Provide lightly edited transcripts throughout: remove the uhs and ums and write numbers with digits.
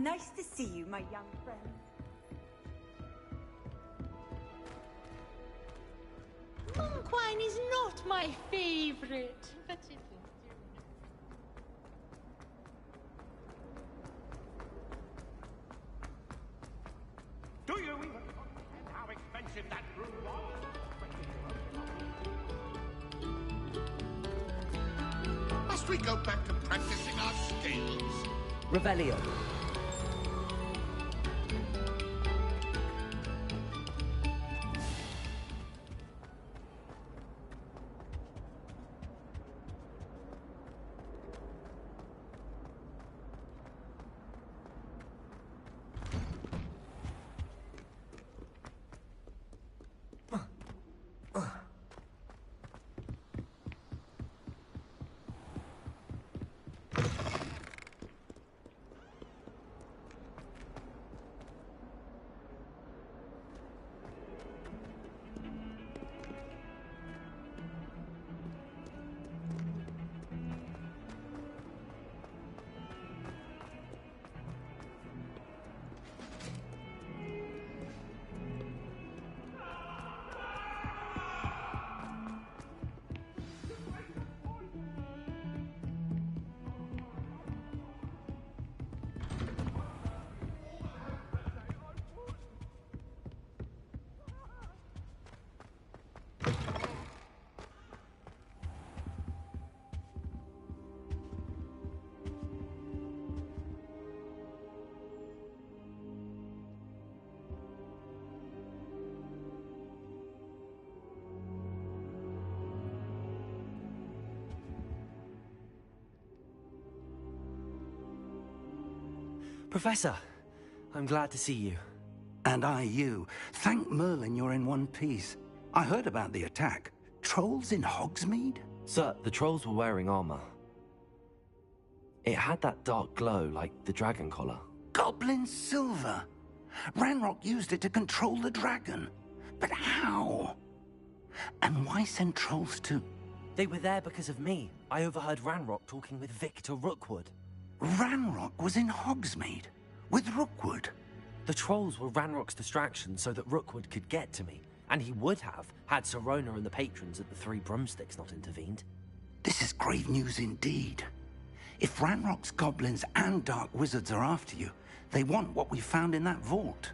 Nice to see you, my young friend. Monk wine is not my favorite, but it is. Do you even understand how expensive that brew was? Must we go back to practicing our skills? Revelio. Professor, I'm glad to see you. And I you. Thank Merlin you're in one piece. I heard about the attack. Trolls in Hogsmeade? Sir, the trolls were wearing armor. It had that dark glow like the dragon collar. Goblin silver! Ranrock used it to control the dragon. But how? And why send trolls to... They were there because of me. I overheard Ranrock talking with Victor Rookwood. Ranrock was in Hogsmeade? With Rookwood? The trolls were Ranrock's distraction so that Rookwood could get to me. And he would have, had Sirona and the patrons at the Three Broomsticks not intervened. This is grave news indeed. If Ranrock's goblins and dark wizards are after you, they want what we found in that vault.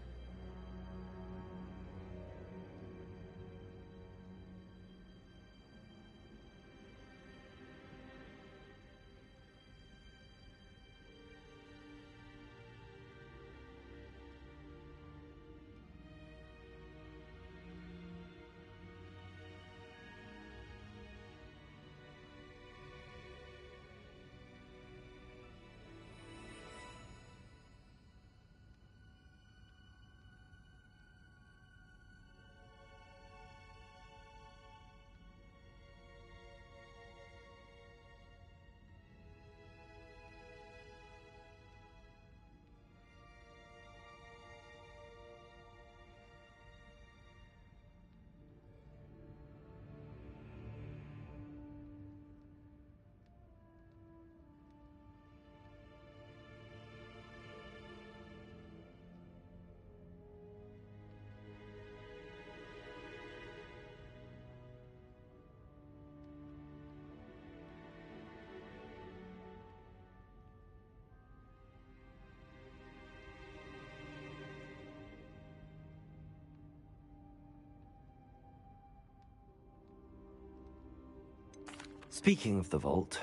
Speaking of the vault,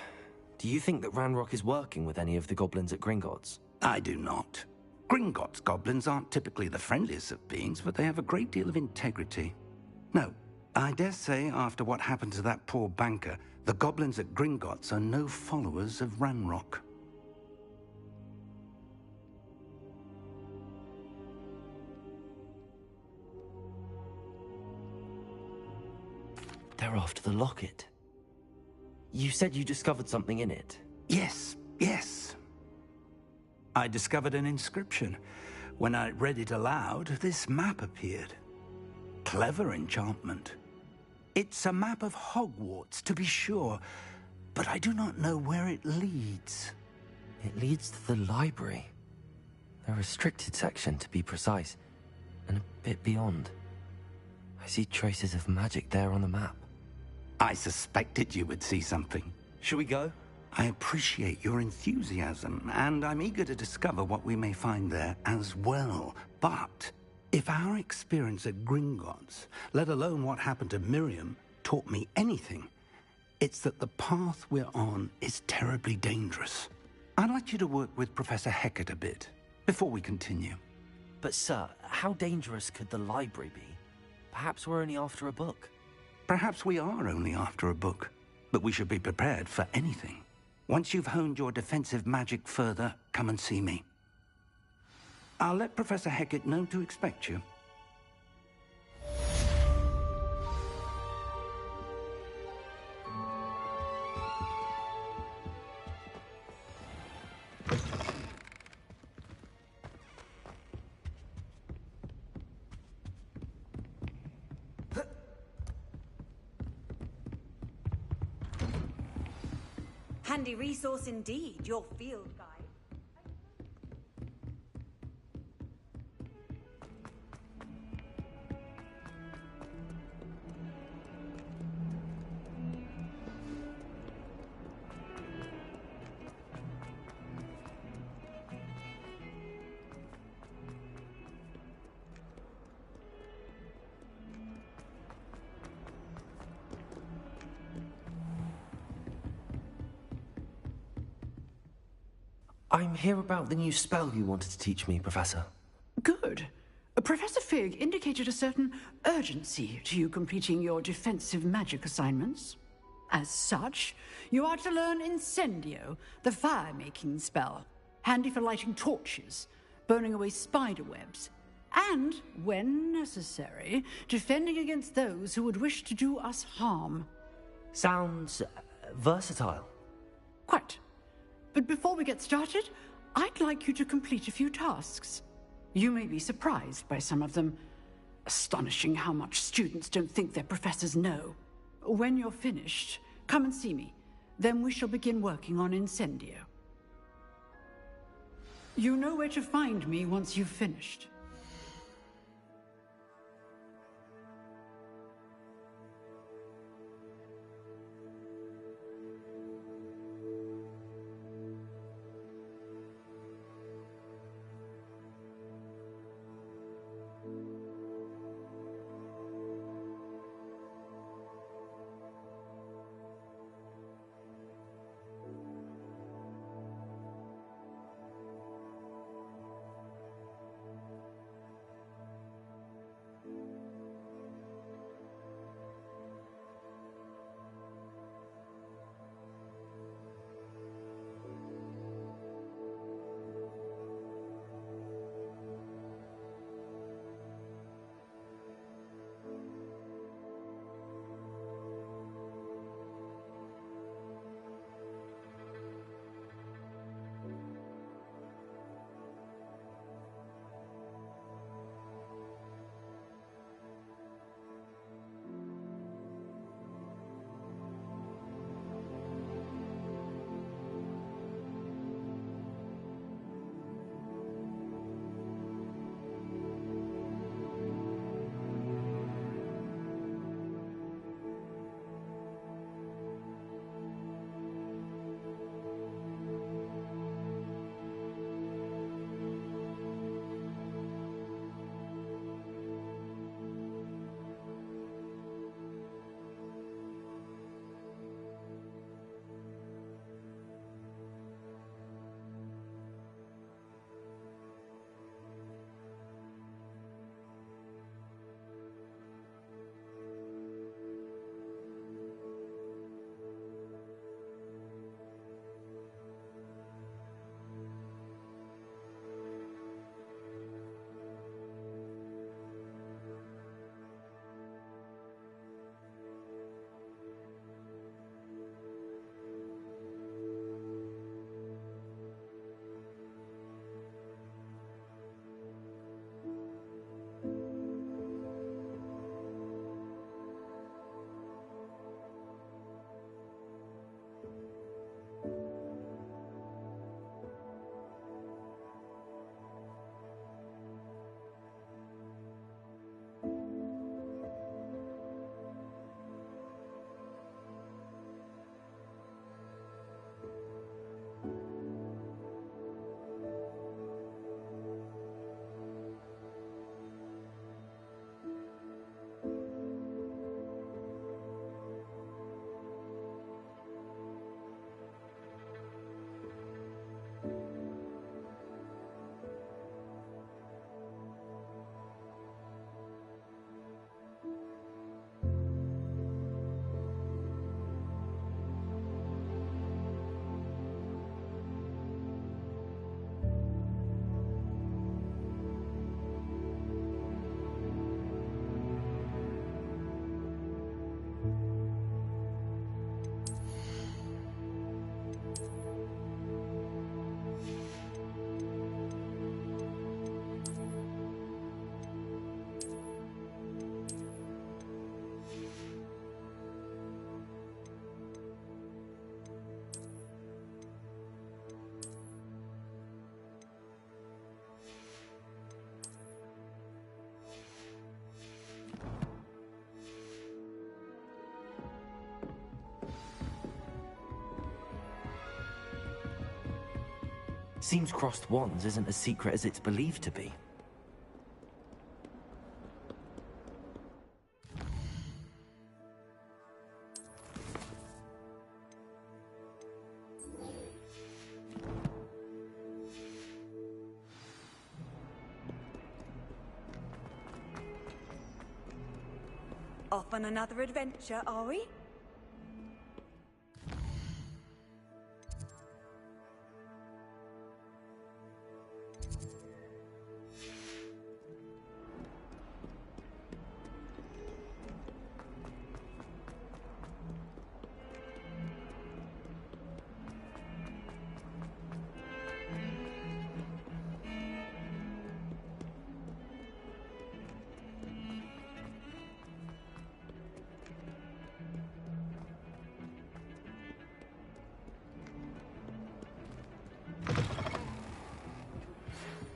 do you think that Ranrock is working with any of the goblins at Gringotts? I do not. Gringotts goblins aren't typically the friendliest of beings, but they have a great deal of integrity. No, I dare say after what happened to that poor banker, the goblins at Gringotts are no followers of Ranrock. They're after the locket. You said you discovered something in it. Yes. I discovered an inscription. When I read it aloud, this map appeared. Clever enchantment. It's a map of Hogwarts, to be sure, but I do not know where it leads. It leads to the library. A restricted section, to be precise, and a bit beyond. I see traces of magic there on the map. I suspected you would see something. Shall we go? I appreciate your enthusiasm, and I'm eager to discover what we may find there as well. But if our experience at Gringotts, let alone what happened to Miriam, taught me anything, it's that the path we're on is terribly dangerous. I'd like you to work with Professor Hecat a bit before we continue. But sir, how dangerous could the library be? Perhaps we're only after a book. Perhaps we are only after a book, but we should be prepared for anything. Once you've honed your defensive magic further, come and see me. I'll let Professor Hecat know to expect you. Handy resource indeed, your field guide. I'm here about the new spell you wanted to teach me, Professor. Good. Professor Fig indicated a certain urgency to you completing your defensive magic assignments. As such, you are to learn Incendio, the fire-making spell, handy for lighting torches, burning away spider webs, and, when necessary, defending against those who would wish to do us harm. Sounds versatile. Quite. But before we get started, I'd like you to complete a few tasks. You may be surprised by some of them. Astonishing how much students don't think their professors know. When you're finished, come and see me. Then we shall begin working on Incendio. You know where to find me once you've finished. Seems crossed wands isn't as secret as it's believed to be. Off on another adventure, are we?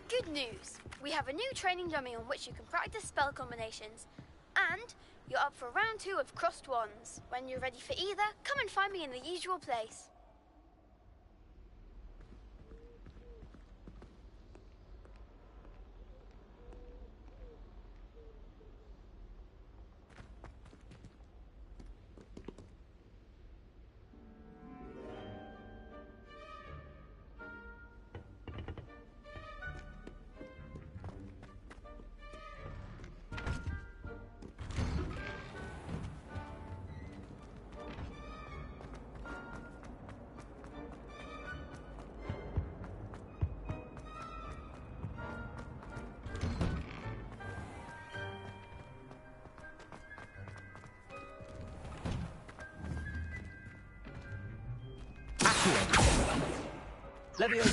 Good news! We have a new training dummy on which you can practice spell combinations. And you're up for round 2 of Crossed Wands. When you're ready for either, come and find me in the usual place. Leviosa!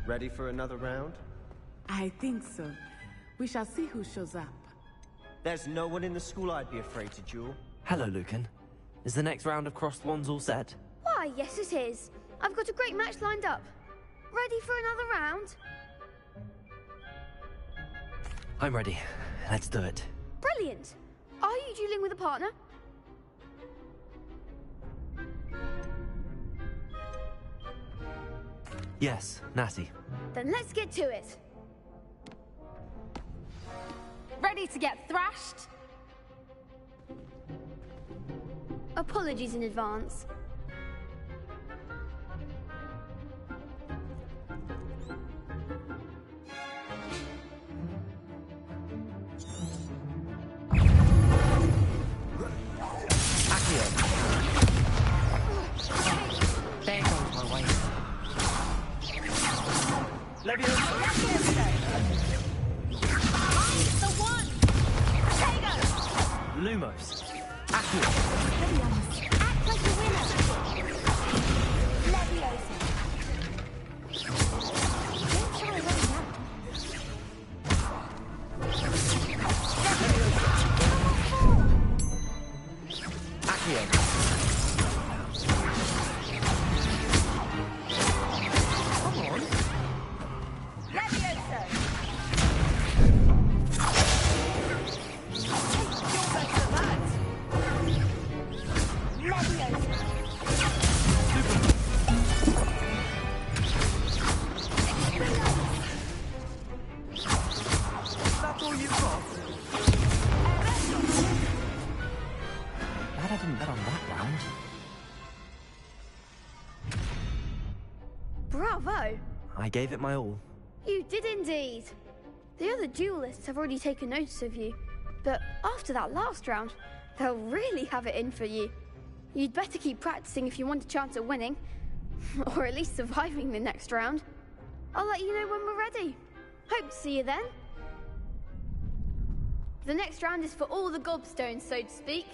Ready for another round? I think so. We shall see who shows up. There's no one in the school I'd be afraid to duel. Hello, Lucan. Is the next round of crossed wands all set? Why, yes it is. I've got a great match lined up. Ready for another round? I'm ready. Let's do it. Brilliant! Are you dueling with a partner? Yes, Natty. Then let's get to it. Ready to get thrashed? Apologies in advance. Lumos. Act like a winner. Leviosa. Don't try running out. Accio. Come on. Leviosa. Glad I didn't bet on that round. Bravo! I gave it my all. You did indeed. The other duelists have already taken notice of you, but after that last round, they'll really have it in for you. You'd better keep practicing if you want a chance at winning, or at least surviving the next round. I'll let you know when we're ready. Hope to see you then. The next round is for all the gobstones, so to speak.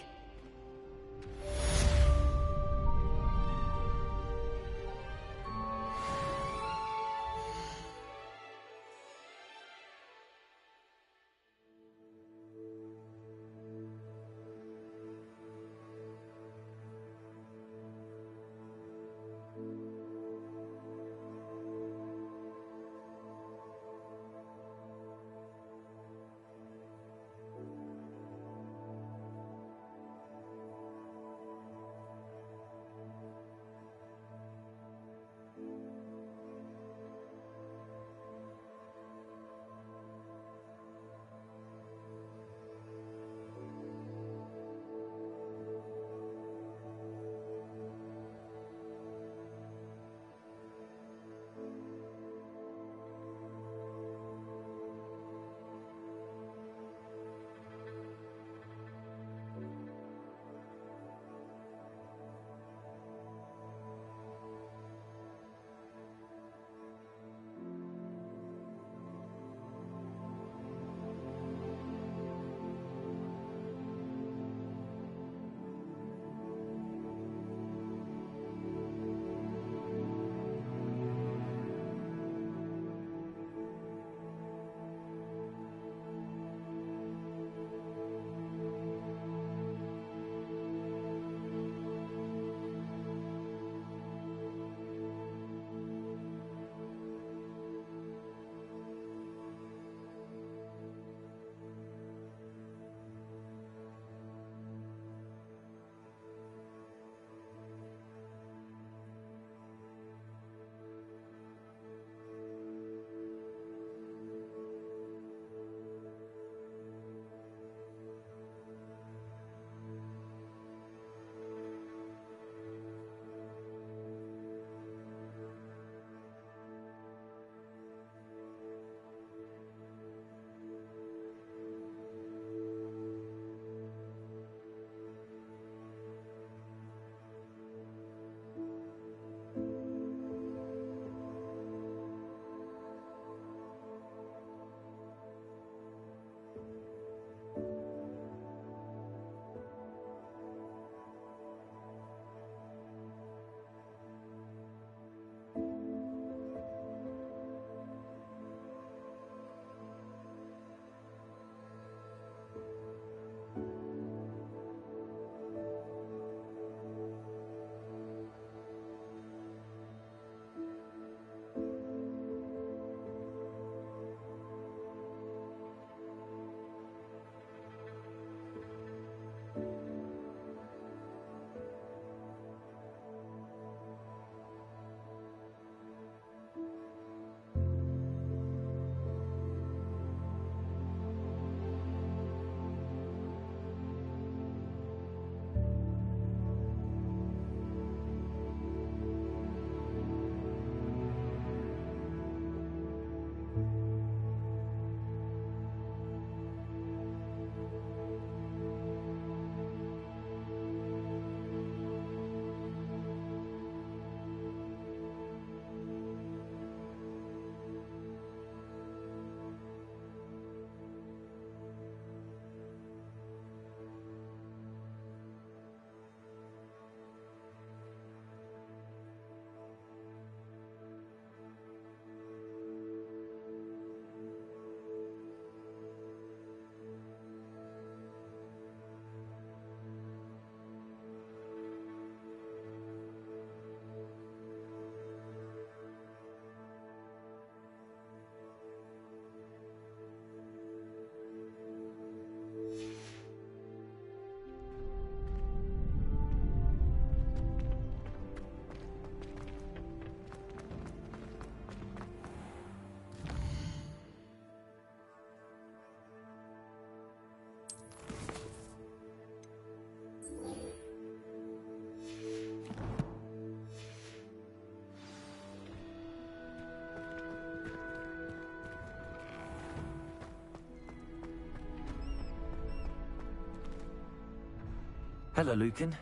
Hello, Lucan.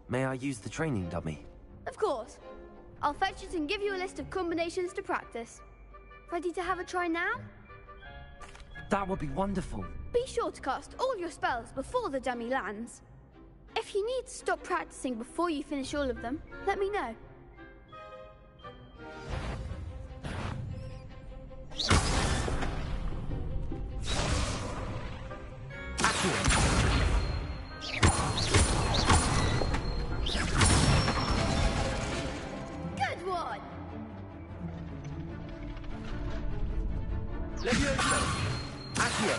May I use the training dummy? Of course. I'll fetch it and give you a list of combinations to practice. Ready to have a try now? That would be wonderful. Be sure to cast all your spells before the dummy lands. If you need to stop practicing before you finish all of them, let me know. Good one! Levioso! Accio!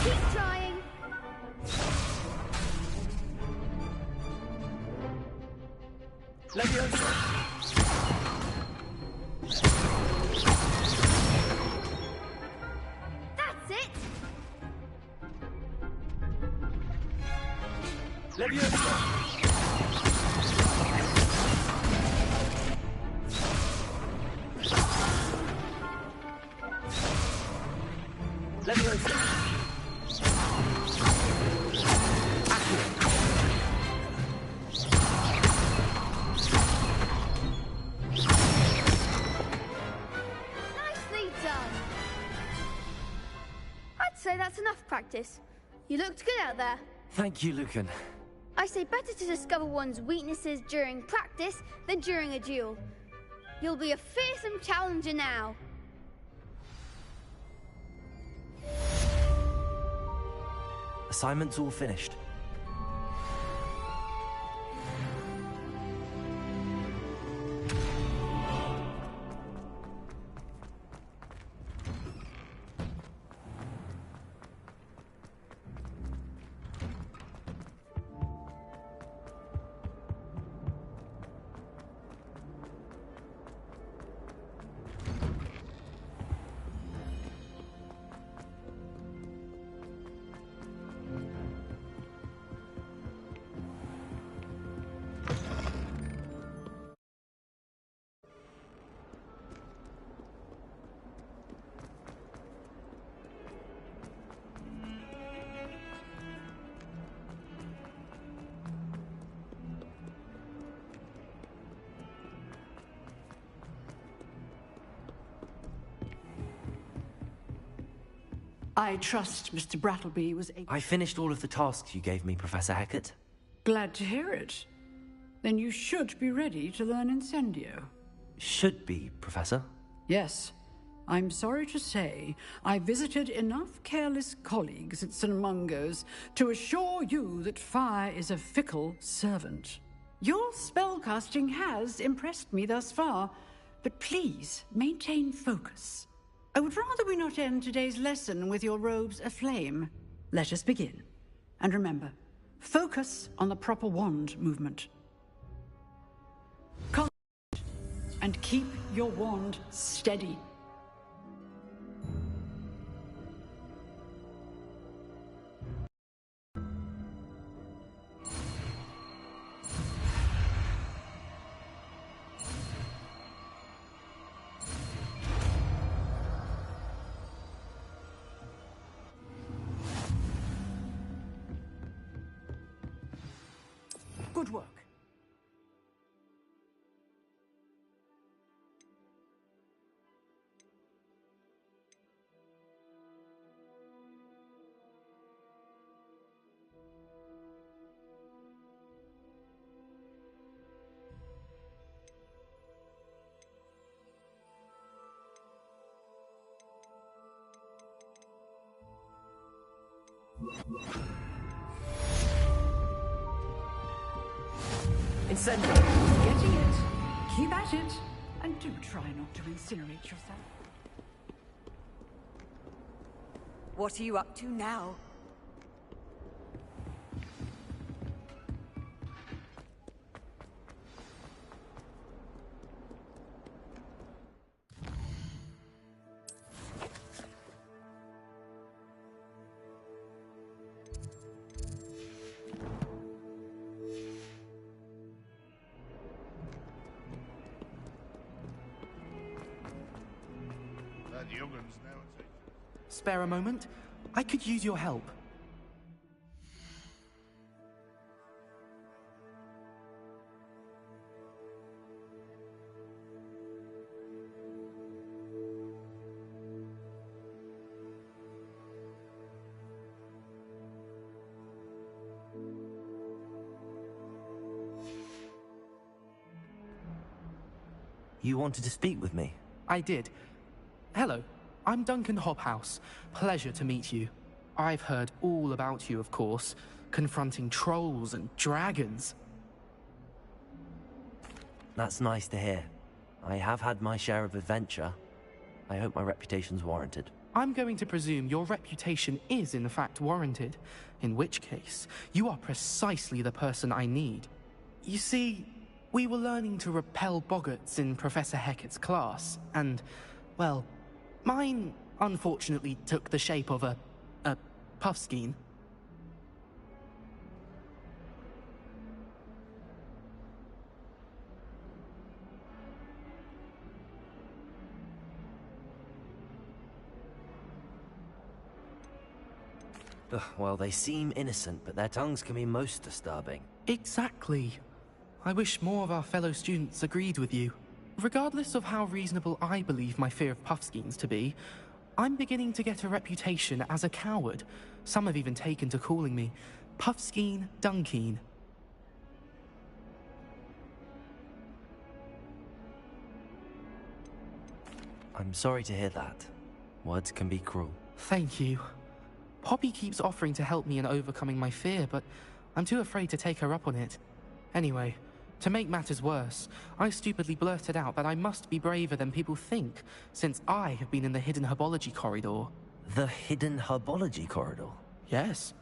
Keep trying! Levioso! That's it! Levioso! Levioso! Nicely done! I'd say that's enough practice. You looked good out there. Thank you, Lucan. I say better to discover one's weaknesses during practice than during a duel. You'll be a fearsome challenger now. Assignment's all finished. I trust Mr. Brattleby was able... I finished all of the tasks you gave me, Professor Hecat. Glad to hear it. Then you should be ready to learn Incendio. Should be, Professor. Yes. I'm sorry to say I visited enough careless colleagues at St. Mungo's to assure you that fire is a fickle servant. Your spellcasting has impressed me thus far, but please maintain focus. I would rather we not end today's lesson with your robes aflame. Let us begin. And remember, focus on the proper wand movement. Concentrate and keep your wand steady. Good work. Incendio! Getting it. Keep at it. And do try not to incinerate yourself. What are you up to now? Spare a moment? I could use your help. You wanted to speak with me? I did. Hello, I'm Duncan Hobhouse. Pleasure to meet you. I've heard all about you, of course, confronting trolls and dragons. That's nice to hear. I have had my share of adventure. I hope my reputation's warranted. I'm going to presume your reputation is in fact warranted, in which case, you are precisely the person I need. You see, we were learning to repel boggarts in Professor Hecat's class, and, well, mine unfortunately took the shape of a puffskein. Ugh, well, they seem innocent, but their tongues can be most disturbing. Exactly. I wish more of our fellow students agreed with you. Regardless of how reasonable I believe my fear of puffskeins to be, I'm beginning to get a reputation as a coward. Some have even taken to calling me Puffskeen Dunkeen. I'm sorry to hear that. Words can be cruel. Thank you. Poppy keeps offering to help me in overcoming my fear, but I'm too afraid to take her up on it. Anyway, to make matters worse, I stupidly blurted out that I must be braver than people think, since I have been in the hidden herbology corridor. The hidden herbology corridor? Yes.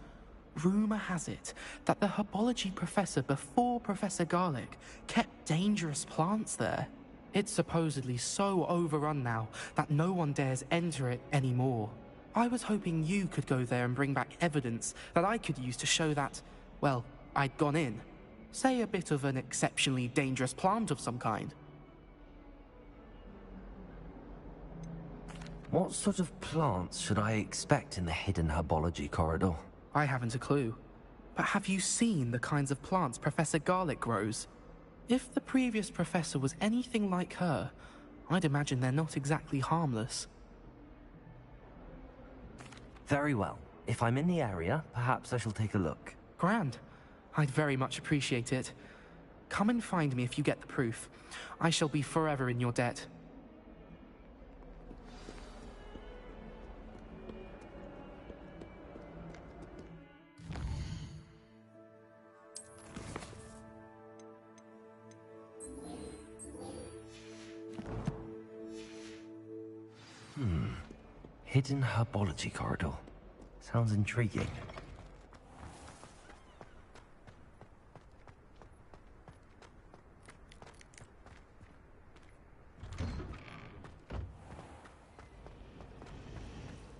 Rumor has it that the herbology professor before Professor Garlic kept dangerous plants there. It's supposedly so overrun now that no one dares enter it anymore. I was hoping you could go there and bring back evidence that I could use to show that, well, I'd gone in. Say a bit of an exceptionally dangerous plant of some kind. What sort of plants should I expect in the hidden herbology corridor? I haven't a clue. But have you seen the kinds of plants Professor Garlic grows? If the previous professor was anything like her, I'd imagine they're not exactly harmless. Very well. If I'm in the area, perhaps I shall take a look. Grand. I'd very much appreciate it. Come and find me if you get the proof. I shall be forever in your debt. Hidden herbology corridor. Sounds intriguing.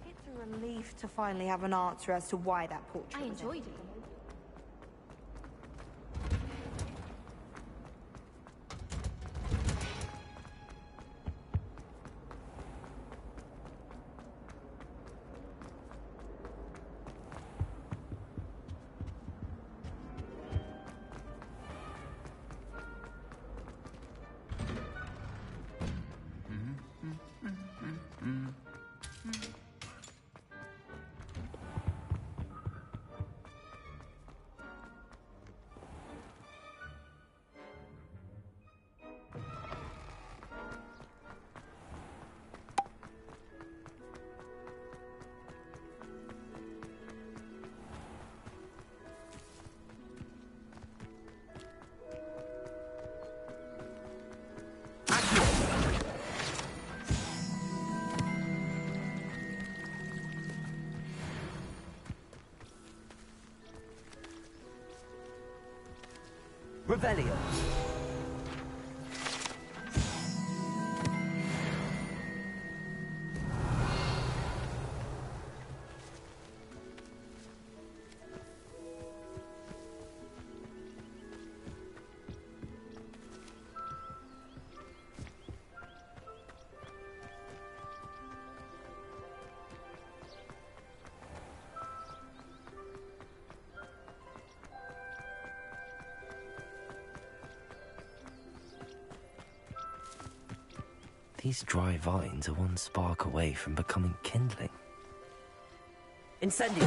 It's a relief to finally have an answer as to why that portrait. I enjoyed it. Revelio. These dry vines are one spark away from becoming kindling. Incendio!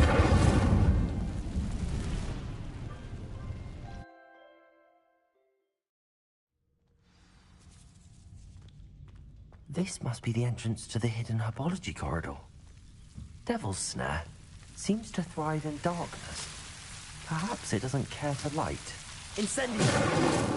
This must be the entrance to the hidden herbology corridor. Devil's Snare seems to thrive in darkness. Perhaps it doesn't care for light. Incendio!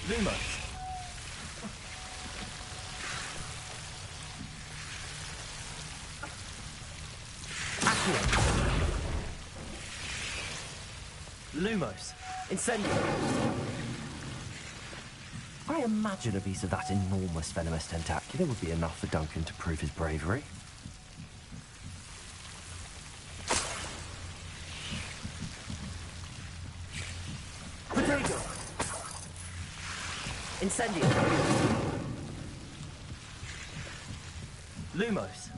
Lumos. Lumos. Incendio. I imagine a piece of that enormous venomous tentacular would be enough for Duncan to prove his bravery. Potato! Incendio! Lumos!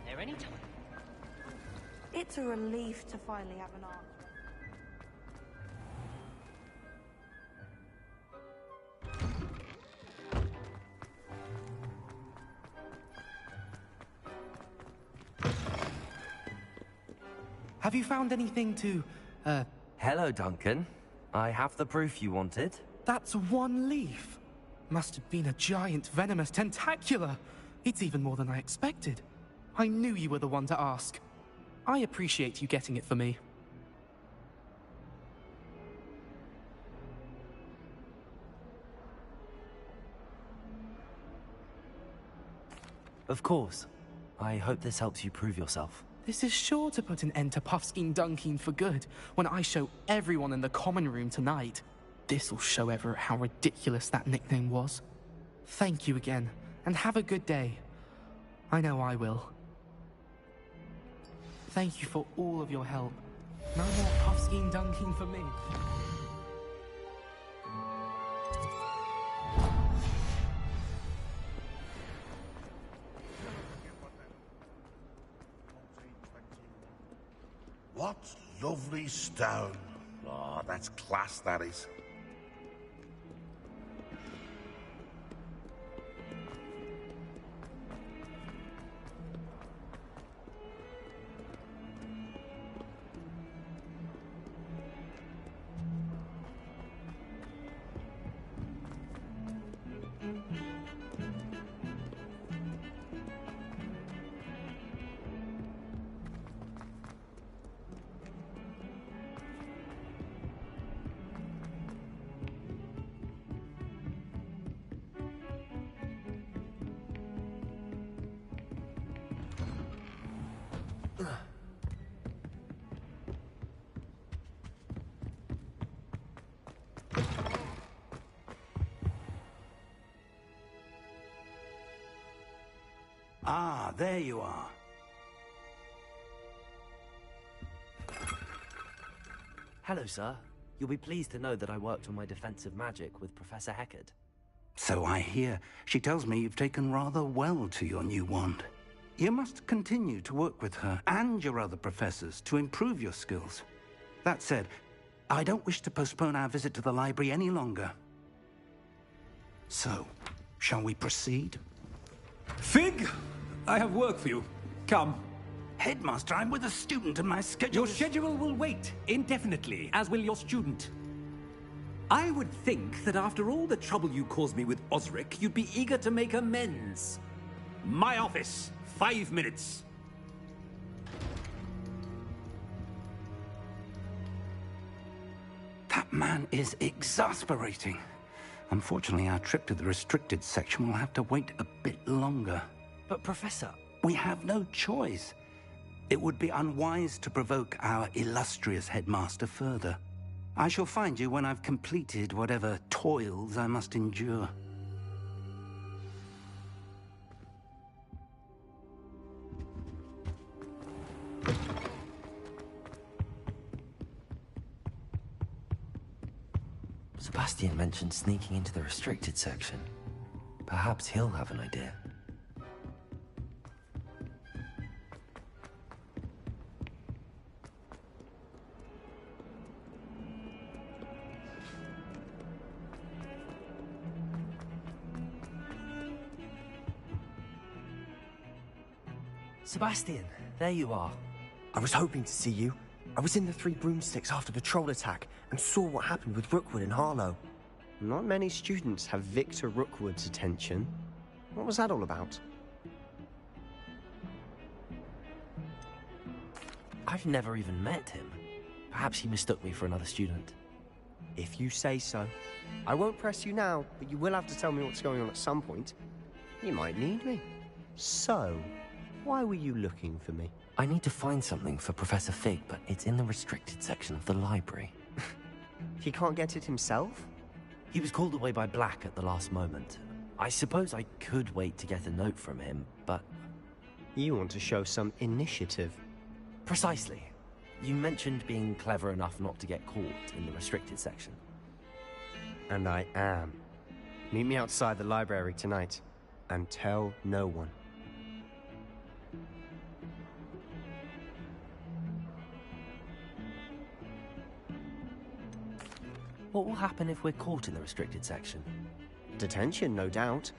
There anytime. It's a relief to finally have an answer. Have you found anything to, Hello, Duncan. I have the proof you wanted. That's one leaf. Must have been a giant venomous tentacula. It's even more than I expected. I knew you were the one to ask. I appreciate you getting it for me. Of course. I hope this helps you prove yourself. This is sure to put an end to Puffskein Dunkeen for good when I show everyone in the common room tonight. This'll show Everett how ridiculous that nickname was. Thank you again, and have a good day. I know I will. Thank you for all of your help. No more Puffskein Dunkeen for me. What lovely stone. Oh, that's class, that is. Ah, there you are. Hello, sir. You'll be pleased to know that I worked on my defensive magic with Professor Heckard. So I hear. She tells me you've taken rather well to your new wand. You must continue to work with her and your other professors to improve your skills. That said, I don't wish to postpone our visit to the library any longer. So, shall we proceed? Fig! I have work for you. Come. Headmaster, I'm with a student and my schedule Your schedule will wait indefinitely, as will your student. I would think that after all the trouble you caused me with Osric, you'd be eager to make amends. My office. 5 minutes. That man is exasperating. Unfortunately, our trip to the restricted section will have to wait a bit longer. But, Professor... We have no choice. It would be unwise to provoke our illustrious headmaster further. I shall find you when I've completed whatever toils I must endure. Sebastian mentioned sneaking into the restricted section. Perhaps he'll have an idea. Sebastian, there you are. I was hoping to see you. I was in the Three Broomsticks after the troll attack and saw what happened with Rookwood and Harlow. Not many students have Victor Rookwood's attention. What was that all about? I've never even met him. Perhaps he mistook me for another student. If you say so. I won't press you now, but you will have to tell me what's going on at some point. You might need me. So, why were you looking for me? I need to find something for Professor Fig, but it's in the restricted section of the library. He can't get it himself? He was called away by Black at the last moment. I suppose I could wait to get a note from him, but... You want to show some initiative. Precisely. You mentioned being clever enough not to get caught in the restricted section. And I am. Meet me outside the library tonight, and tell no one. What will happen if we're caught in the restricted section? Detention, no doubt.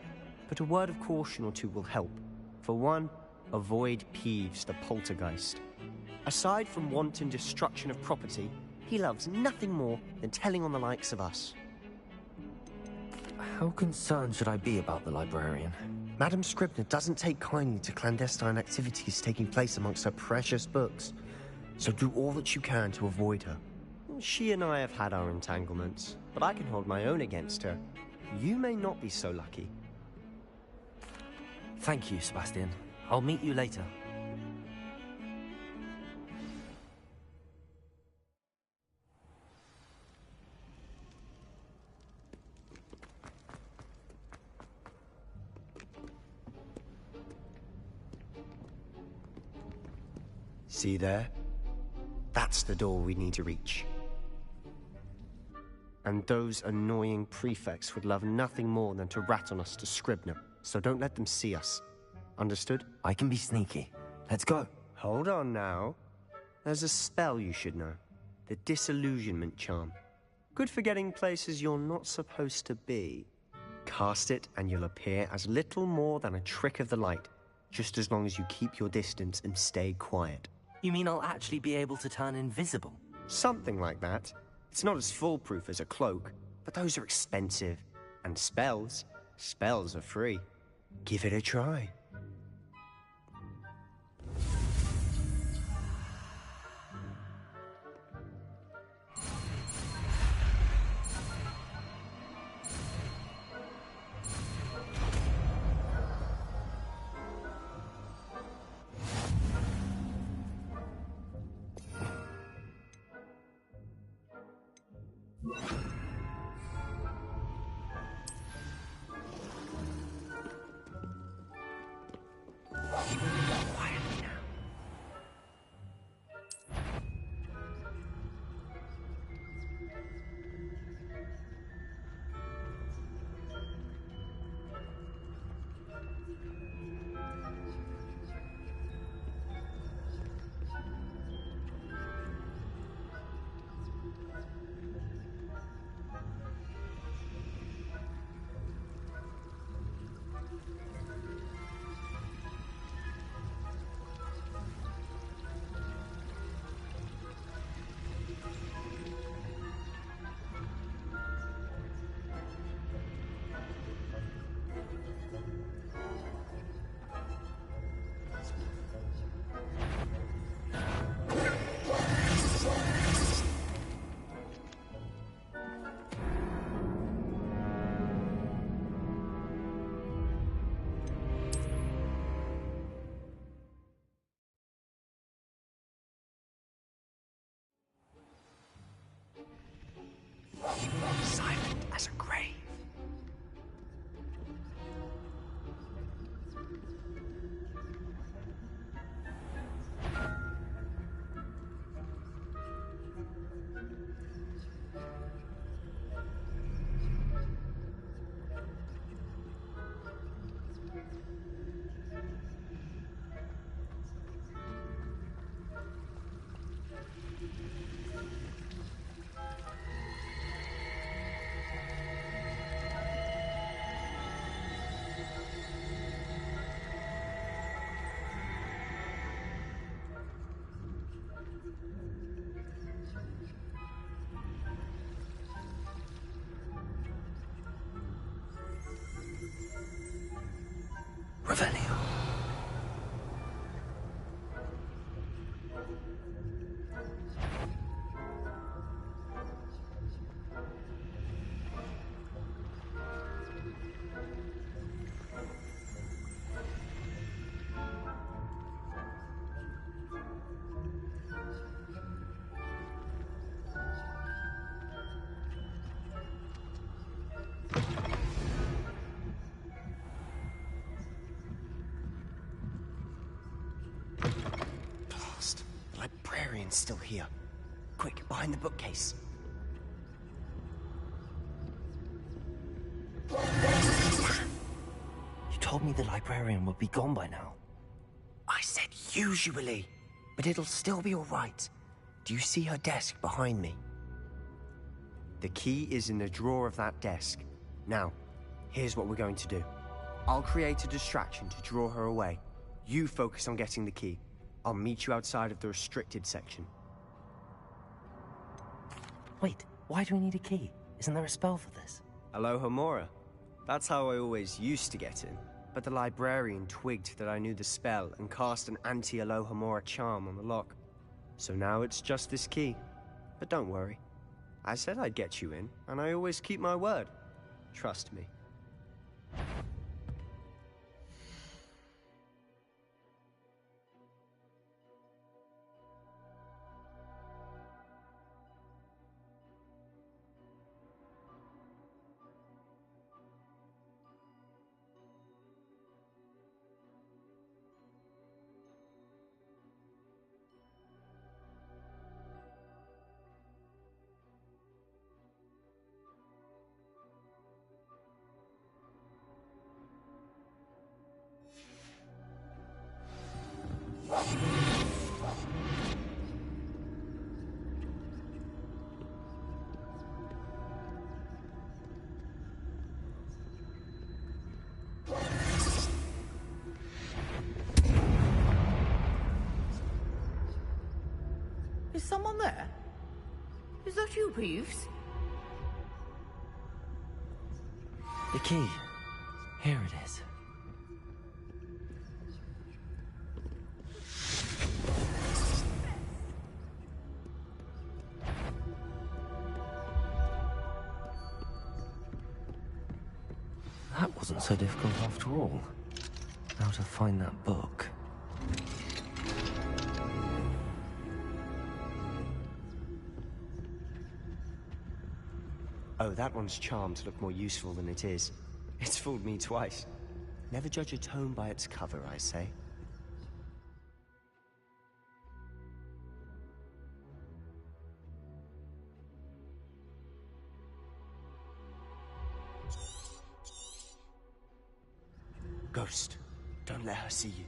But a word of caution or two will help. For one, avoid Peeves the poltergeist. Aside from wanton destruction of property, he loves nothing more than telling on the likes of us. How concerned should I be about the librarian? Madam Scribner doesn't take kindly to clandestine activities taking place amongst her precious books. So do all that you can to avoid her. She and I have had our entanglements, but I can hold my own against her. You may not be so lucky. Thank you, Sebastian. I'll meet you later. See there? That's the door we need to reach. And those annoying prefects would love nothing more than to rat on us to Scribner, so don't let them see us. Understood? I can be sneaky. Let's go. Hold on now. There's a spell you should know. The Disillusionment Charm. Good for getting places you're not supposed to be. Cast it and you'll appear as little more than a trick of the light, just as long as you keep your distance and stay quiet. You mean I'll actually be able to turn invisible? Something like that. It's not as foolproof as a cloak, but those are expensive. And spells are free. Give it a try. Revelio. Blast. The librarian's still here. Quick, behind the bookcase. You told me the librarian would be gone by now. I said usually, but it'll still be all right. Do you see her desk behind me? The key is in the drawer of that desk. Now, here's what we're going to do. I'll create a distraction to draw her away. You focus on getting the key. I'll meet you outside of the restricted section. Wait, why do we need a key? Isn't there a spell for this? Alohomora. That's how I always used to get in. But the librarian twigged that I knew the spell and cast an anti-Alohomora charm on the lock. So now it's just this key. But don't worry. I said I'd get you in, and I always keep my word. Trust me. Is someone there? Is that you, Peeves? The key. Here it is. That wasn't so difficult after all. How to find that book. Oh, that one's charmed to look more useful than it is. It's fooled me twice. Never judge a tome by its cover, I say. Ghost, don't let her see you.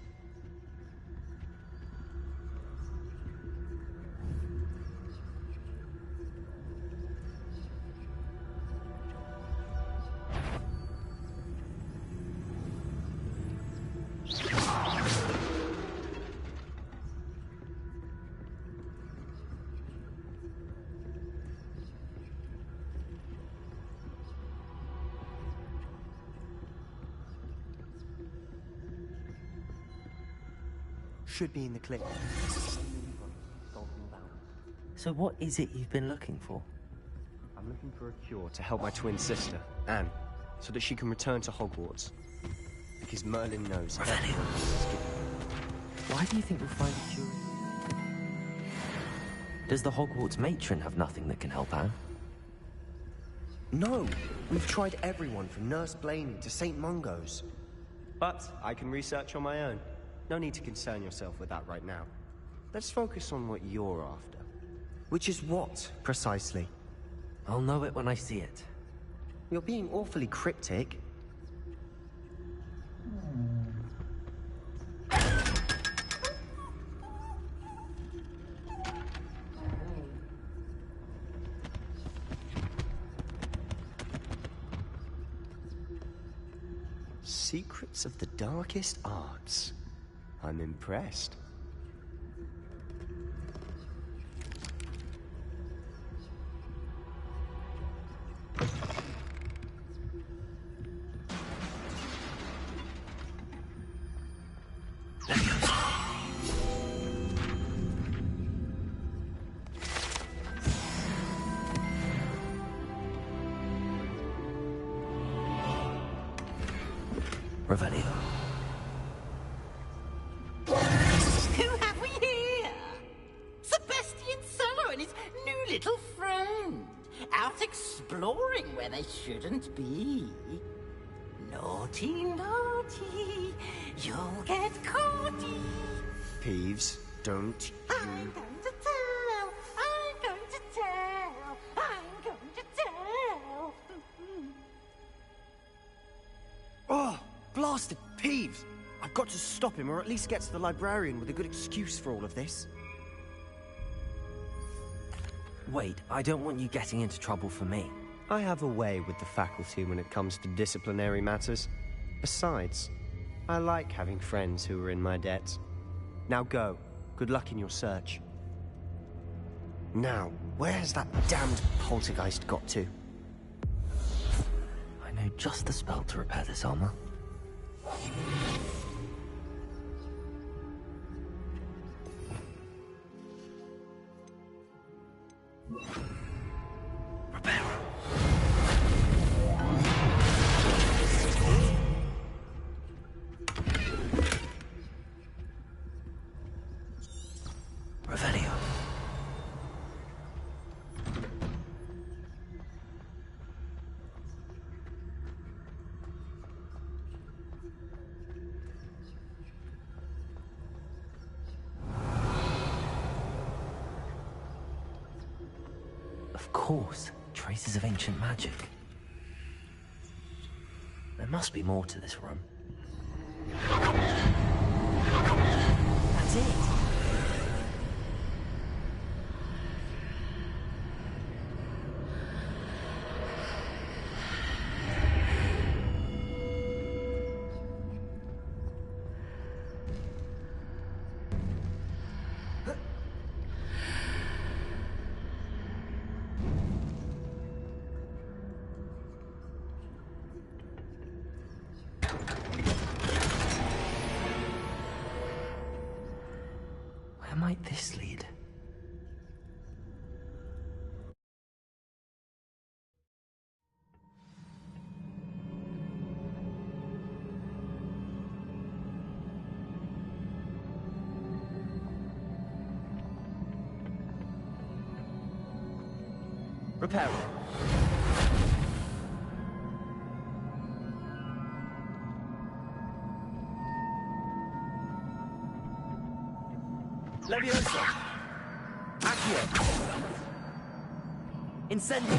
Should be in the clip. So what is it you've been looking for? I'm looking for a cure to help my twin sister, Anne, so that she can return to Hogwarts. Because Merlin knows. Why do you think we'll find a cure? Does the Hogwarts matron have nothing that can help Anne? No! We've tried everyone from Nurse Blaney to St. Mungo's. But I can research on my own. No need to concern yourself with that right now. Let's focus on what you're after. Which is what, precisely? I'll know it when I see it. You're being awfully cryptic. Secrets of the darkest arts. I'm impressed. Revelio. Who have we here? Sebastian Cello and his new little friend. Out exploring where they shouldn't be. Naughty, naughty. You'll get caughty. Peeves, don't you... I'm going to tell. I'm going to tell. I'm going to tell. Oh, blasted Peeves! I've got to stop him, or at least get to the librarian with a good excuse for all of this. Wait, I don't want you getting into trouble for me. I have a way with the faculty when it comes to disciplinary matters. Besides, I like having friends who are in my debt. Now go. Good luck in your search. Now, where has that damned poltergeist got to? I know just the spell to repair this armor. Revelio. Of course, traces of ancient magic. There must be more to this room. That's it! Where might this lead? Repair it. Leviosa! Accio! Incendio!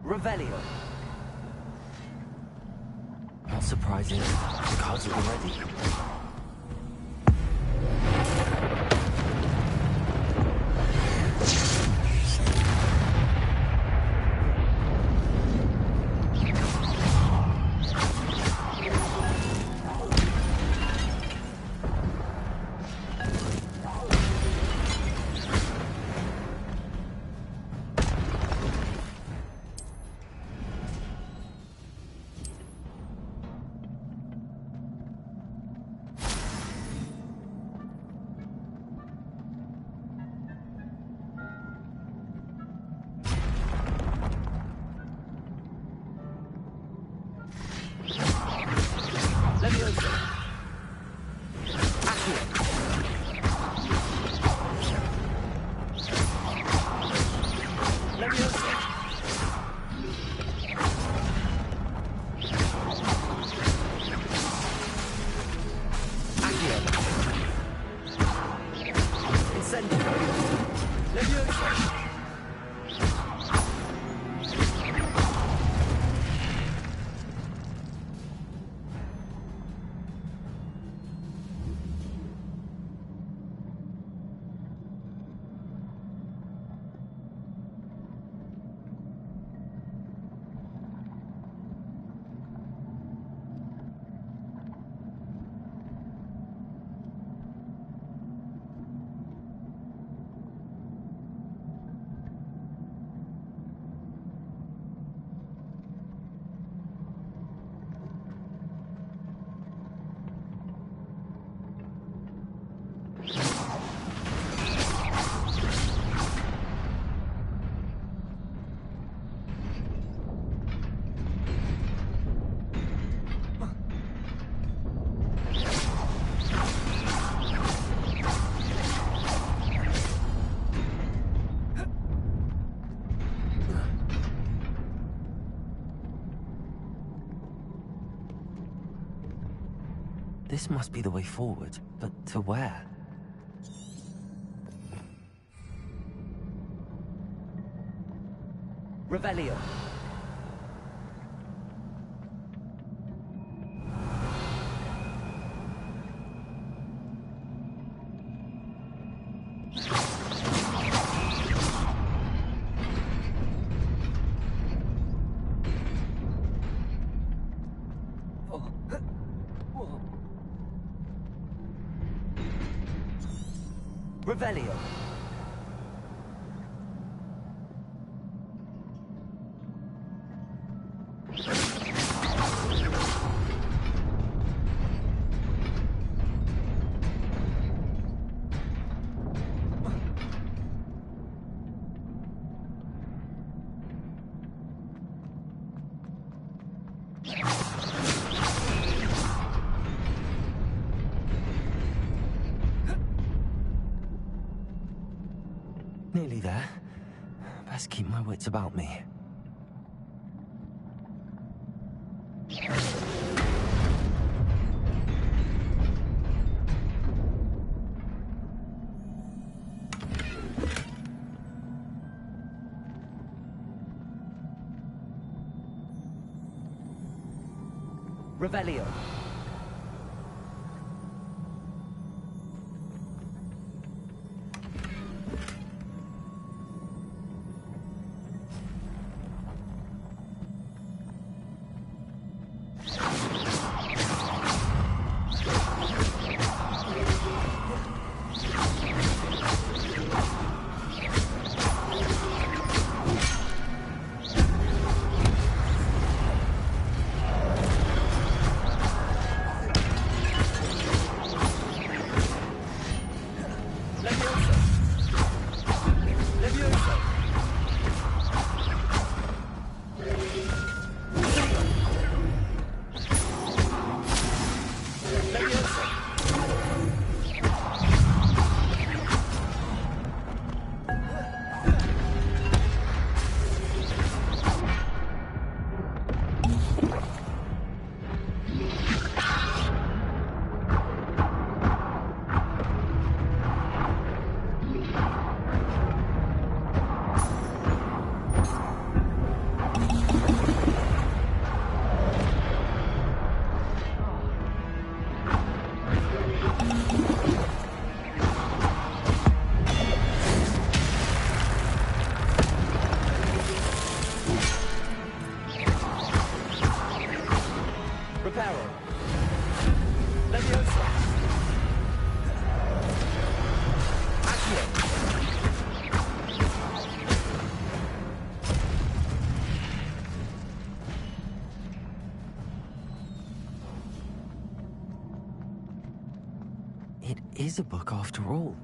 Revelio! Not surprising. The cards are ready. This must be the way forward, but to where? Revelio. Revelio. Nearly there. Best keep my wits about me. Revelio. It is a book after all.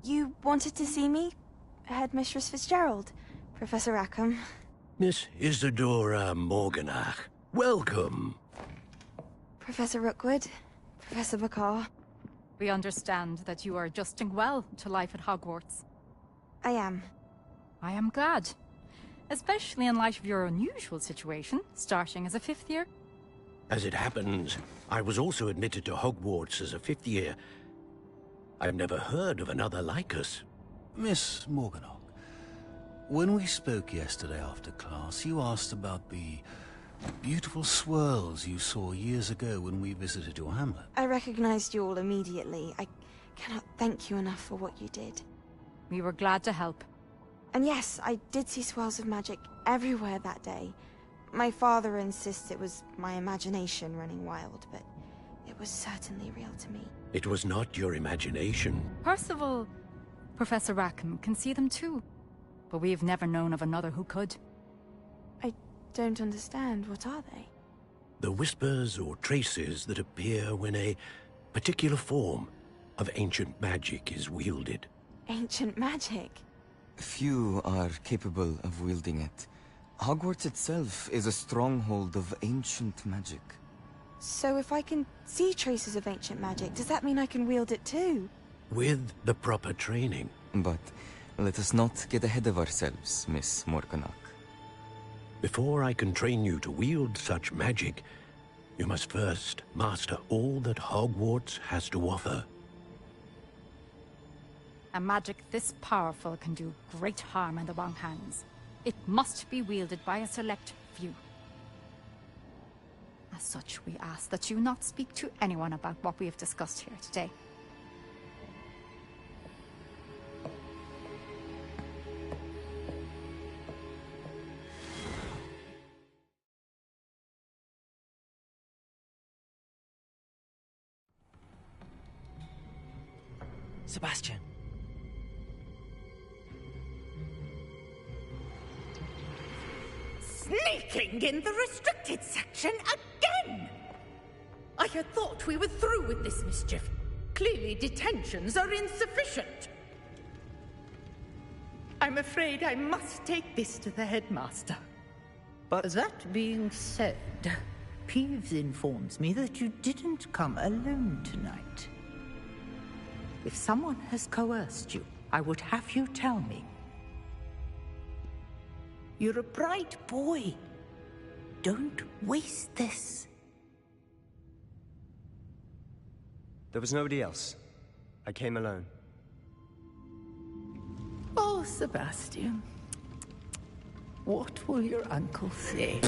You wanted to see me? Headmistress Fitzgerald, Professor Rackham. Miss Isadora Morganach, welcome. Professor Rookwood, Professor Bakar. We understand that you are adjusting well to life at Hogwarts. I am. I am glad. Especially in light of your unusual situation, starting as a 5th year. As it happens, I was also admitted to Hogwarts as a 5th year. I've never heard of another like us. Miss Morganach, when we spoke yesterday after class, you asked about the beautiful swirls you saw years ago when we visited your hamlet. I recognized you all immediately. I cannot thank you enough for what you did. We were glad to help. And yes, I did see swirls of magic everywhere that day. My father insists it was my imagination running wild, but it was certainly real to me. It was not your imagination. Percival, Professor Rackham can see them too. But we've never known of another who could. I don't understand. What are they? The whispers or traces that appear when a particular form of ancient magic is wielded. Ancient magic? Few are capable of wielding it. Hogwarts itself is a stronghold of ancient magic. So if I can see traces of ancient magic, does that mean I can wield it too? With the proper training. But let us not get ahead of ourselves, Miss Morganach. Before I can train you to wield such magic, you must first master all that Hogwarts has to offer. A magic this powerful can do great harm in the wrong hands. It must be wielded by a select few. As such, we ask that you not speak to anyone about what we have discussed here today. Sebastian. Sneaking in the restricted section again! I had thought we were through with this mischief. Clearly detentions are insufficient. I'm afraid I must take this to the headmaster. But that being said, Peeves informs me that you didn't come alone tonight. If someone has coerced you, I would have you tell me. You're a bright boy. Don't waste this. There was nobody else. I came alone. Oh, Sebastian. What will your uncle say?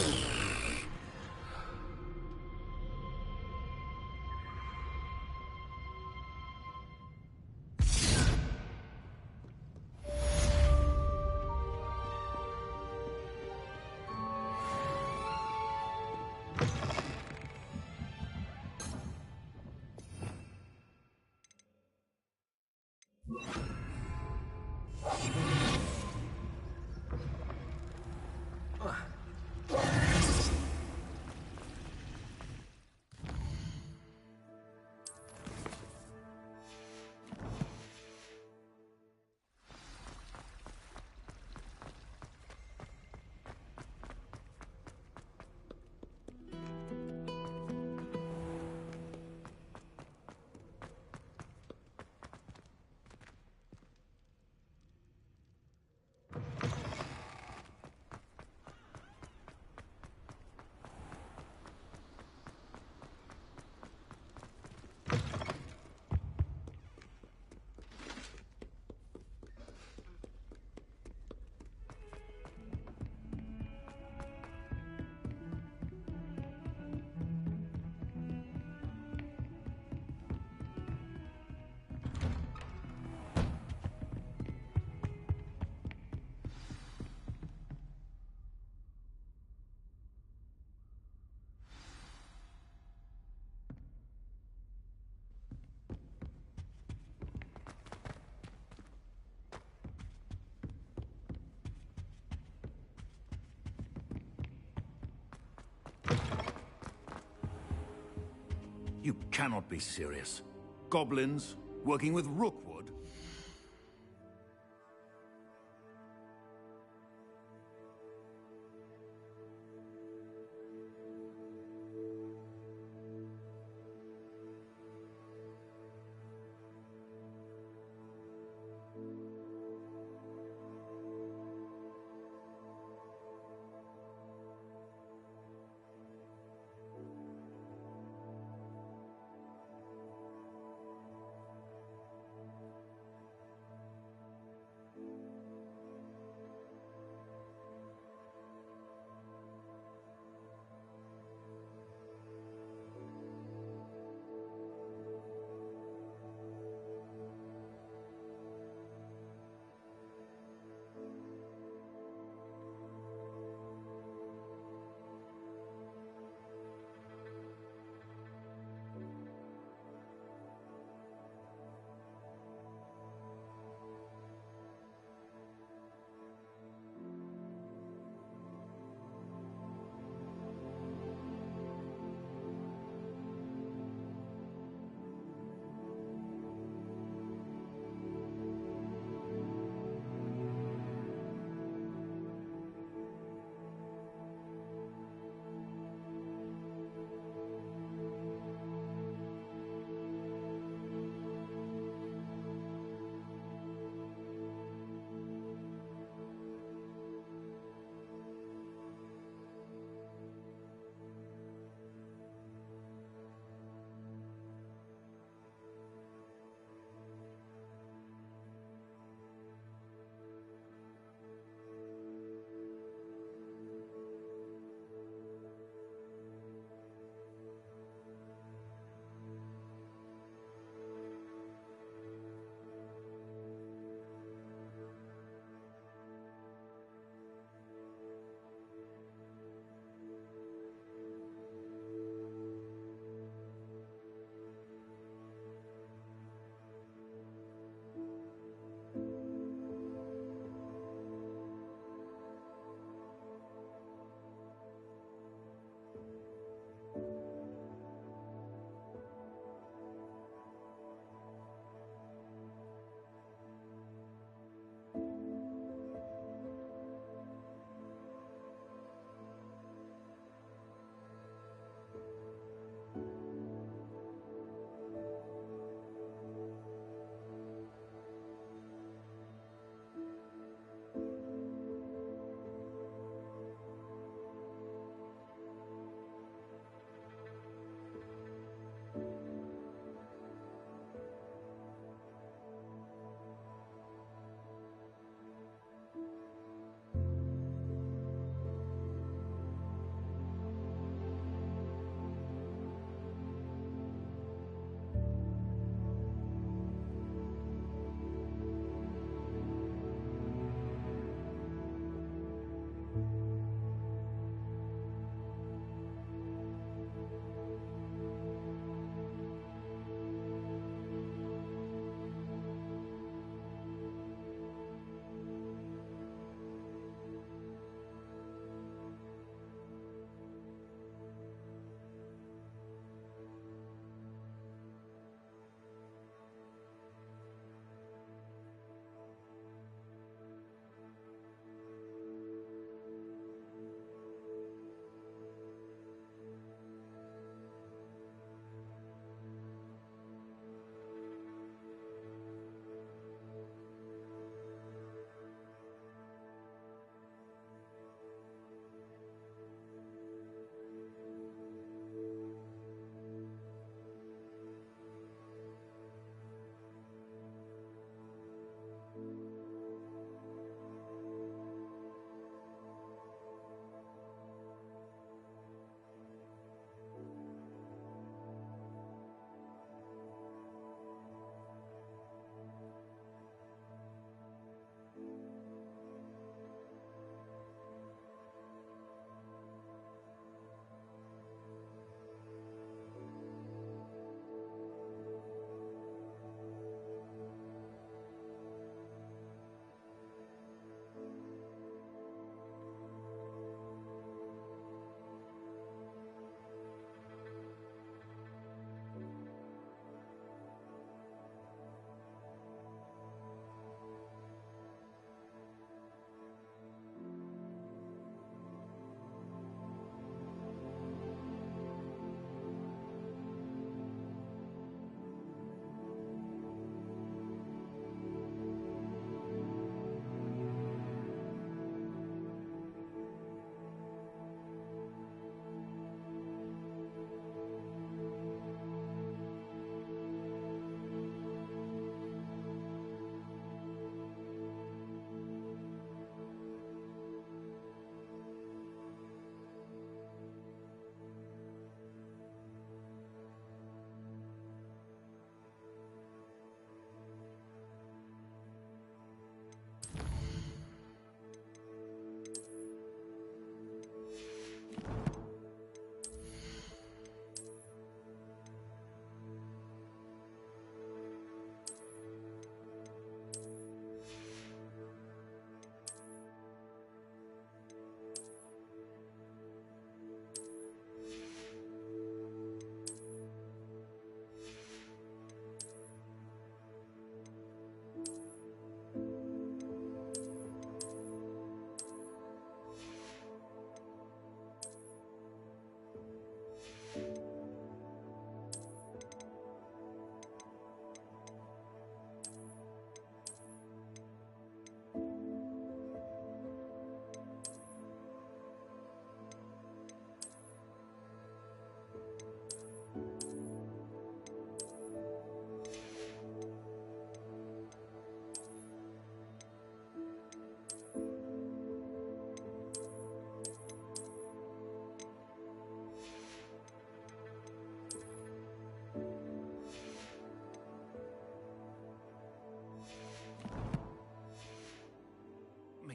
You cannot be serious. Goblins working with Rookwood?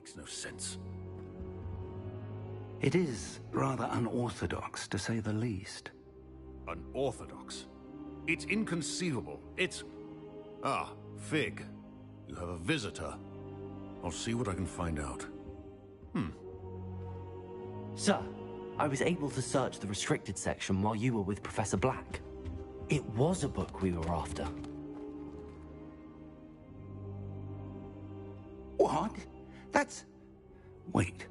makes no sense. It is rather unorthodox, to say the least. Unorthodox? It's inconceivable. It's... Ah, Fig. You have a visitor. I'll see what I can find out. Sir, I was able to search the restricted section while you were with Professor Black. It was a book we were after. What? That's... Wait.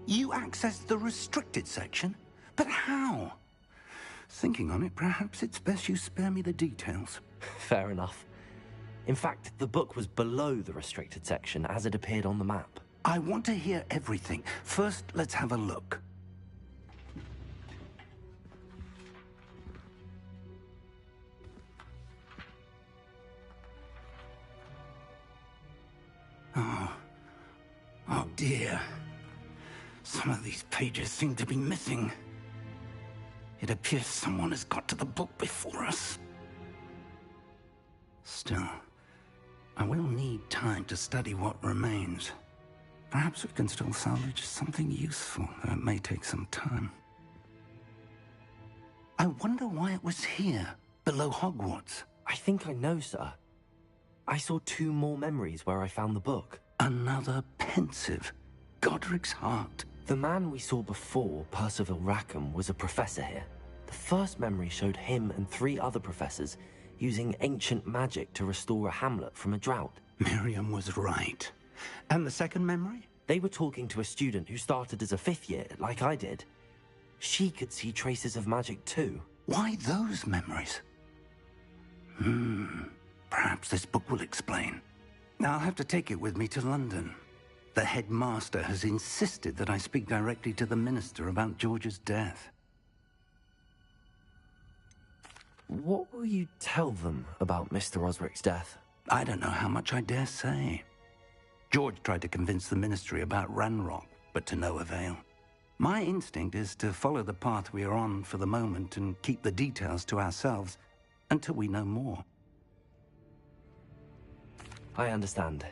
You accessed the restricted section? But how? Thinking on it, perhaps it's best you spare me the details. Fair enough. In fact, the book was below the restricted section as it appeared on the map. I want to hear everything. First, let's have a look. Oh dear. Some of these pages seem to be missing. It appears someone has got to the book before us. Still, I will need time to study what remains. Perhaps we can still salvage something useful, though it may take some time. I wonder why it was here, below Hogwarts. I think I know, sir. I saw 2 more memories where I found the book. Another pensive. Godric's heart. The man we saw before, Percival Rackham, was a professor here. The first memory showed him and 3 other professors using ancient magic to restore a hamlet from a drought. Miriam was right. And the second memory? They were talking to a student who started as a 5th year, like I did. She could see traces of magic too. Why those memories? Perhaps this book will explain. I'll have to take it with me to London. The headmaster has insisted that I speak directly to the minister about George's death. What will you tell them about Mr. Osric's death? I don't know how much I dare say. George tried to convince the ministry about Ranrock, but to no avail. My instinct is to follow the path we are on for the moment and keep the details to ourselves until we know more. I understand.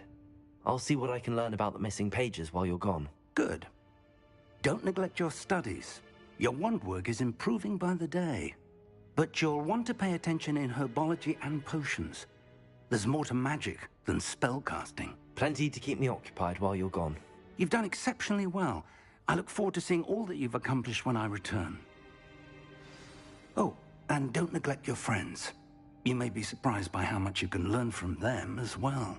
I'll see what I can learn about the missing pages while you're gone. Good. Don't neglect your studies. Your wand work is improving by the day. But you'll want to pay attention in herbology and potions. There's more to magic than spellcasting. Plenty to keep me occupied while you're gone. You've done exceptionally well. I look forward to seeing all that you've accomplished when I return. Oh, and don't neglect your friends. You may be surprised by how much you can learn from them as well.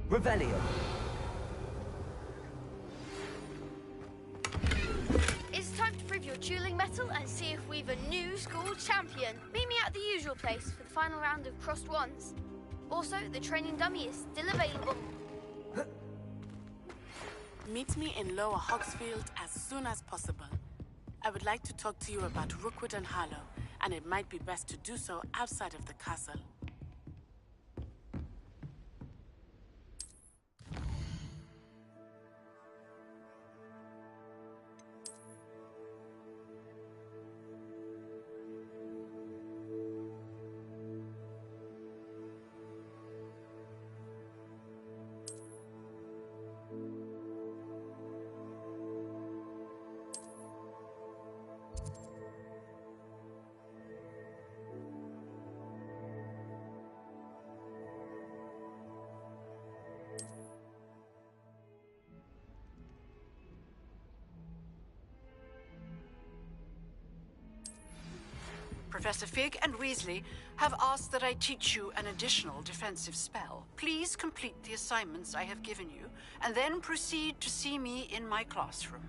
Revelio. It's time to prove your dueling mettle and see if we've a new school champion. Meet me at the usual place for the final round of crossed wands. Also, the training dummy is still available. Meet me in Lower Hogsfield as soon as possible. I would like to talk to you about Rookwood and Harlow, and it might be best to do so outside of the castle. Professor Fig and Weasley have asked that I teach you an additional defensive spell. Please complete the assignments I have given you, and then proceed to see me in my classroom.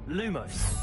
Lumos.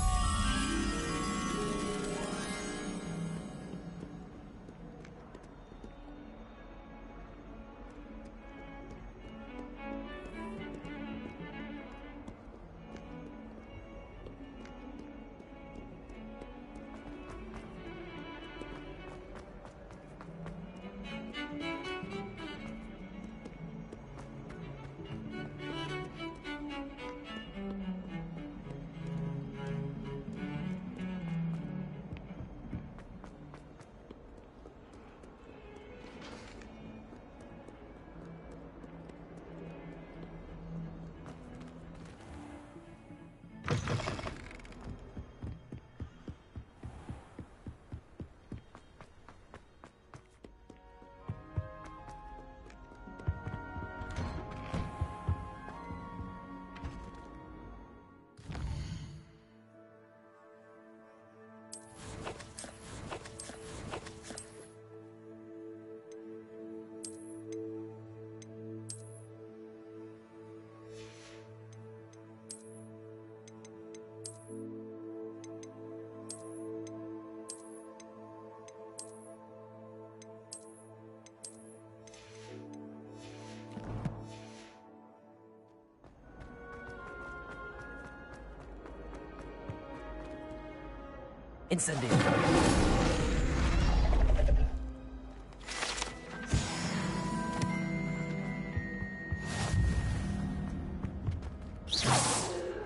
Incendio.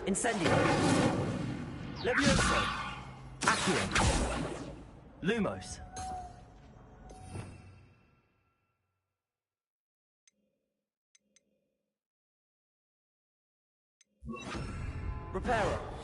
Incendio. Levioso. Accio. Lumos. Reparo.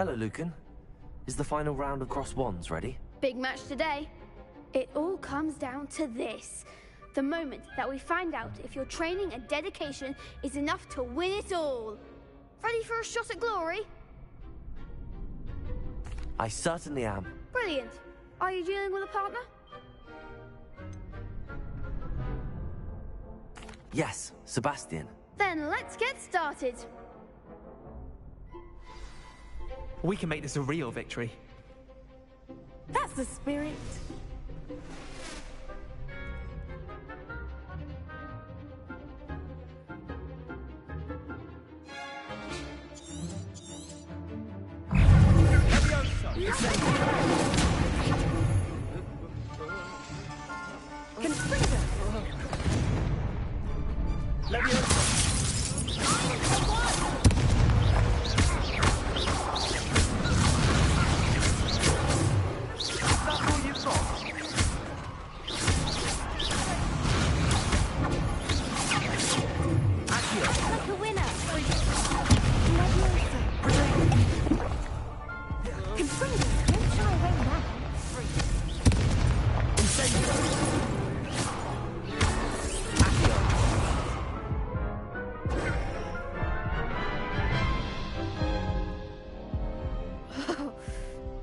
Hello, Lucan. Is the final round of Cross Wands ready? Big match today. It all comes down to this. The moment that we find out if your training and dedication is enough to win it all. Ready for a shot at glory? I certainly am. Brilliant. Are you dealing with a partner? Yes, Sebastian. Then let's get started. We can make this a real victory. That's the spirit.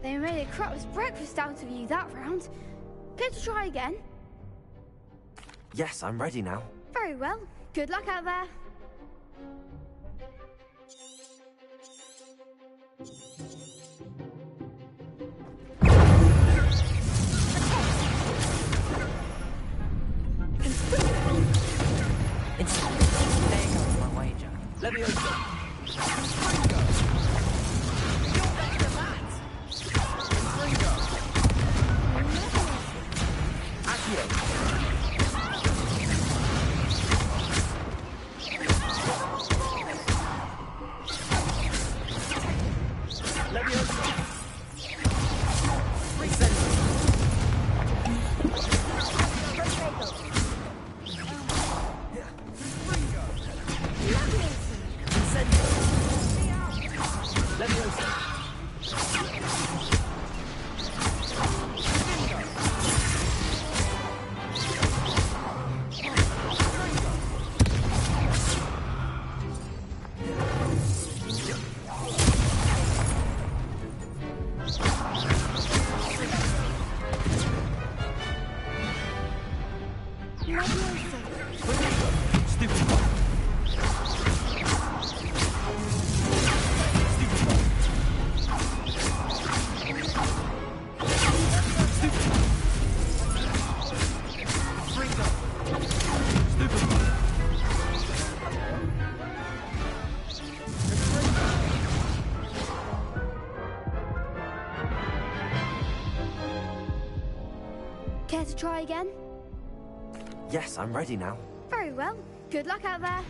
They made a crap's breakfast out of you that round. Care to try again? Yes, I'm ready now. Very well. Good luck out there. There goes my wager. Levioso. to try again? Yes, I'm ready now. Very well. Good luck out there.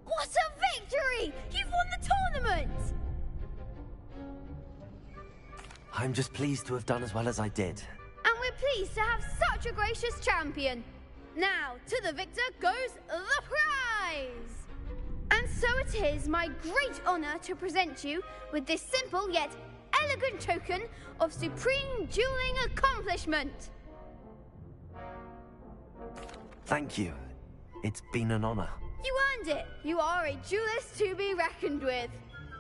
What a victory! You've won the tournament! I'm just pleased to have done as well as I did. And we're pleased to have such a gracious champion. Now, to the victor goes the prize! And so it is my great honor to present you with this simple yet elegant token of supreme dueling accomplishment. Thank you. It's been an honor. You earned it. You are a duelist to be reckoned with.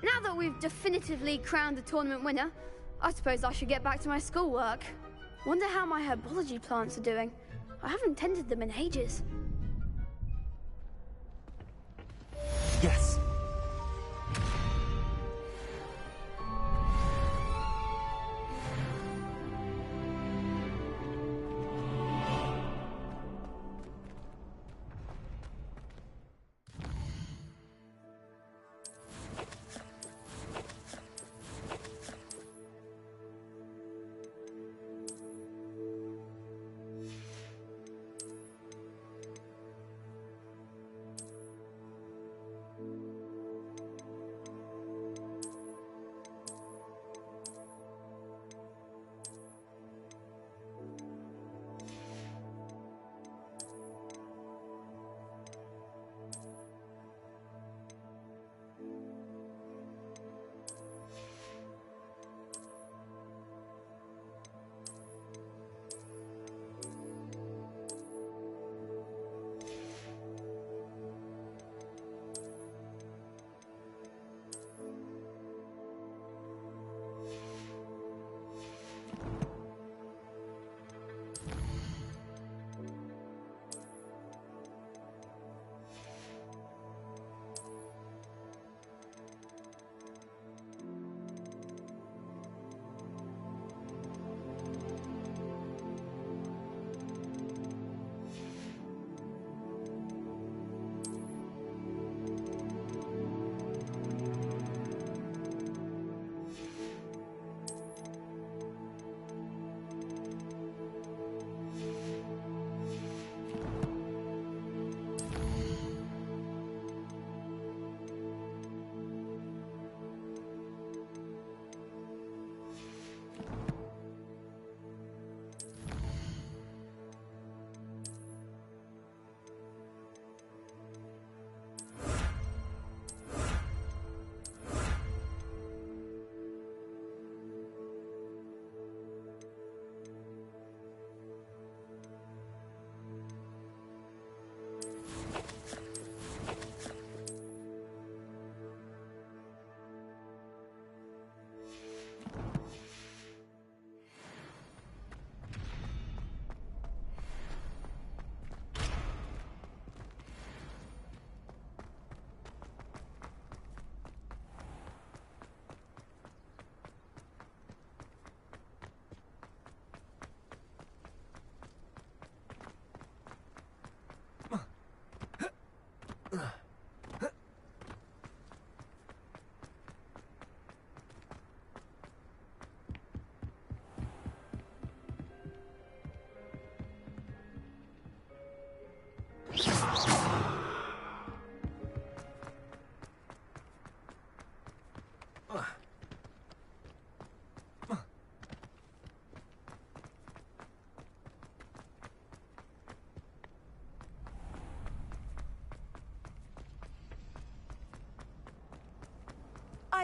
Now that we've definitively crowned the tournament winner, I suppose I should get back to my schoolwork. Wonder how my herbology plants are doing. I haven't tended them in ages. Yes.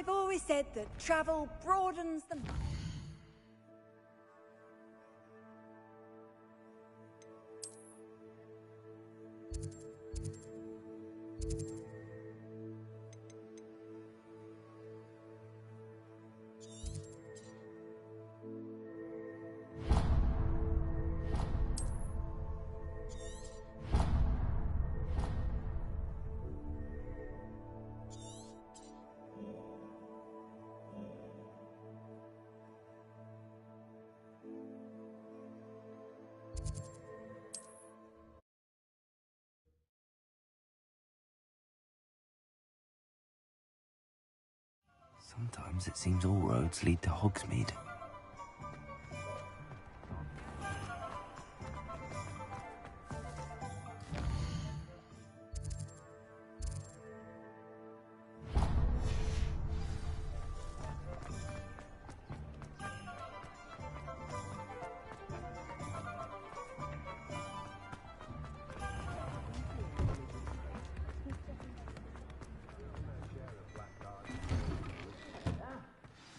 I've always said that travel broadens the mind. Sometimes it seems all roads lead to Hogsmeade.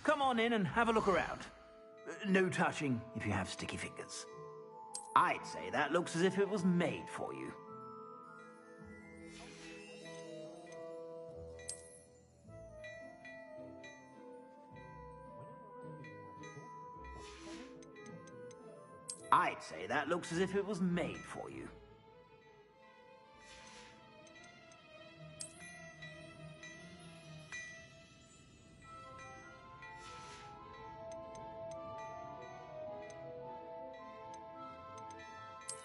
Come on in and have a look around. No touching if you have sticky fingers. I'd say that looks as if it was made for you. I'd say that looks as if it was made for you.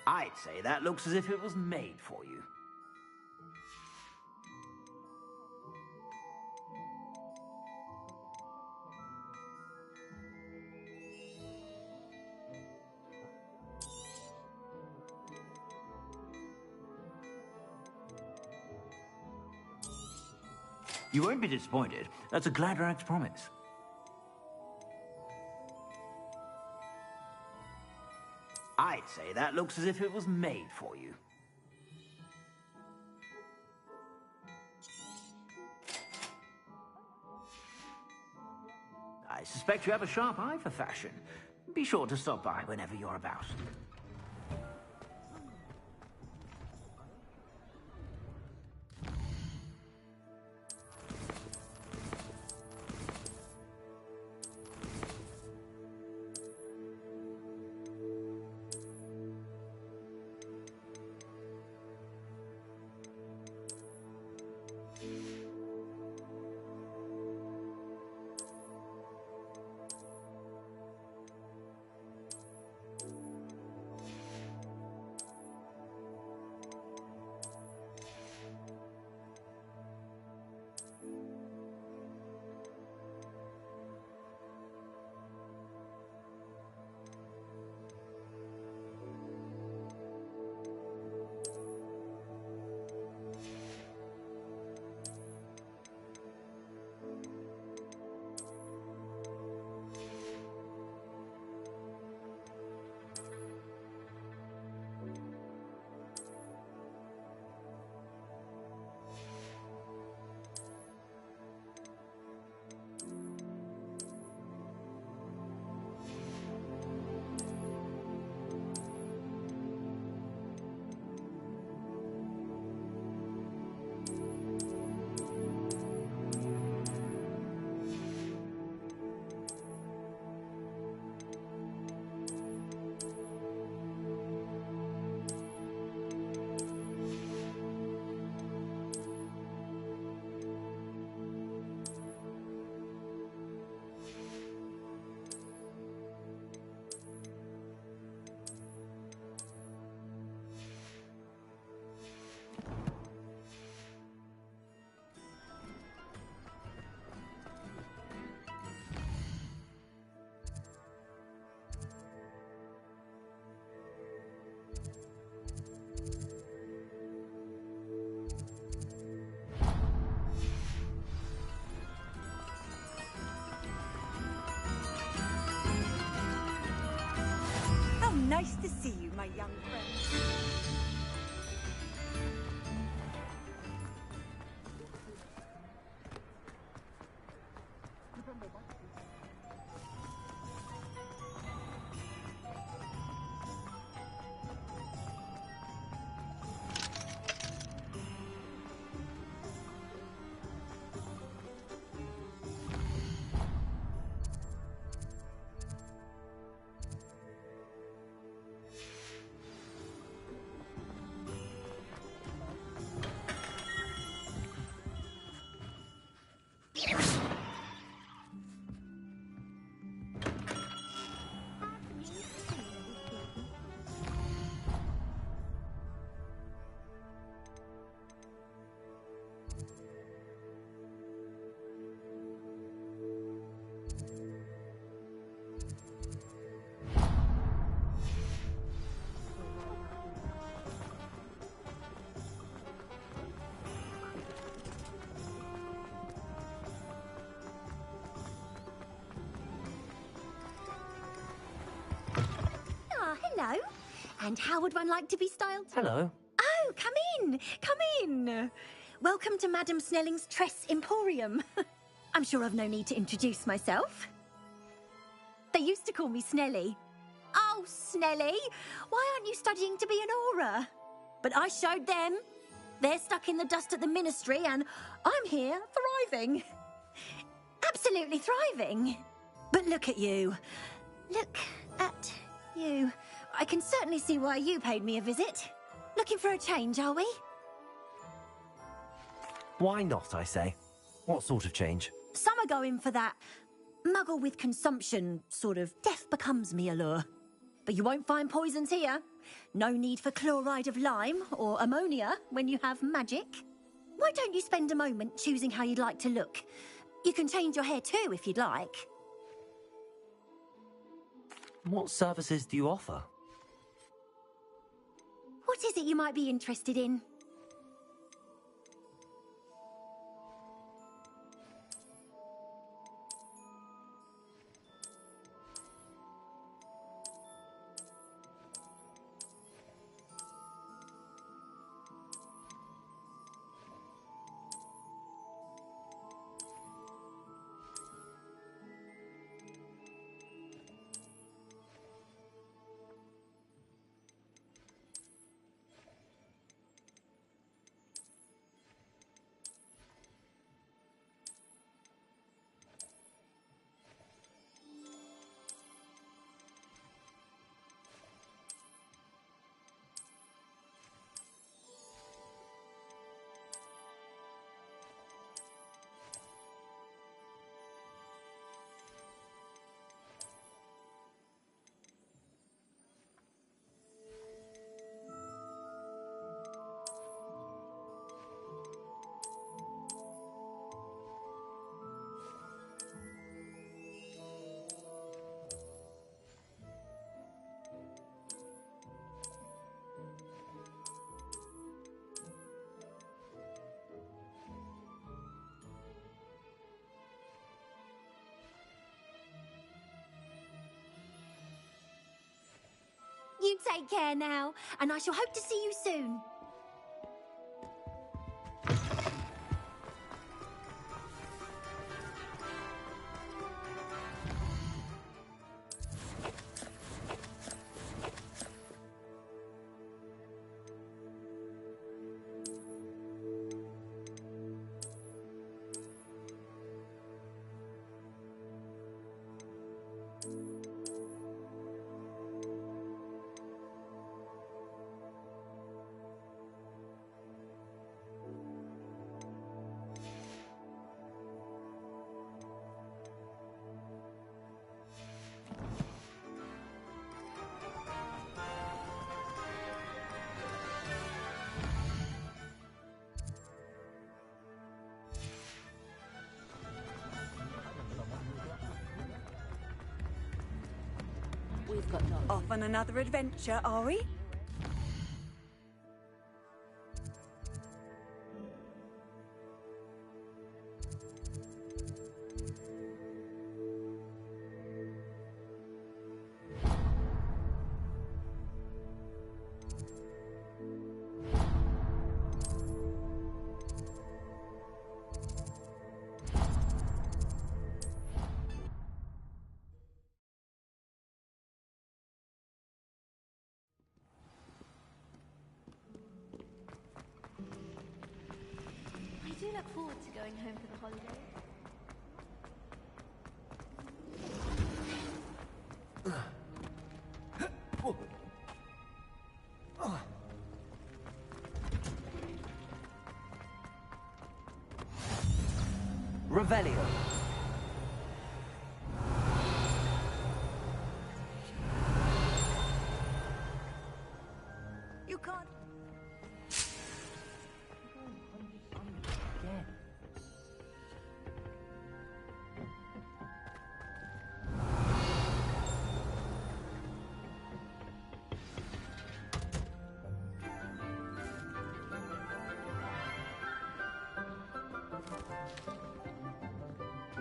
I'd say that looks as if it was made for you. You won't be disappointed. That's a Gladrax promise. I'd say that looks as if it was made for you. I suspect you have a sharp eye for fashion. Be sure to stop by whenever you're about. Nice to see you, my young friend. Hello. And how would one like to be styled? Hello. Oh, come in. Come in. Welcome to Madame Snelling's Tress Emporium. I'm sure I've no need to introduce myself. They used to call me Snelly. Oh, Snelly, why aren't you studying to be an aura? But I showed them. They're stuck in the dust at the ministry, and I'm here, thriving. Absolutely thriving. But look at you. Look at you. I can certainly see why you paid me a visit. Looking for a change, are we? Why not, I say? What sort of change? Some are going for that muggle with consumption, sort of death becomes me allure. But you won't find poisons here. No need for chloride of lime or ammonia when you have magic. Why don't you spend a moment choosing how you'd like to look? You can change your hair too if you'd like. What services do you offer? What is it you might be interested in? You take care now, and I shall hope to see you soon. We've got off on another adventure, are we? I do look forward to going home for the holidays. Revelio. You can't.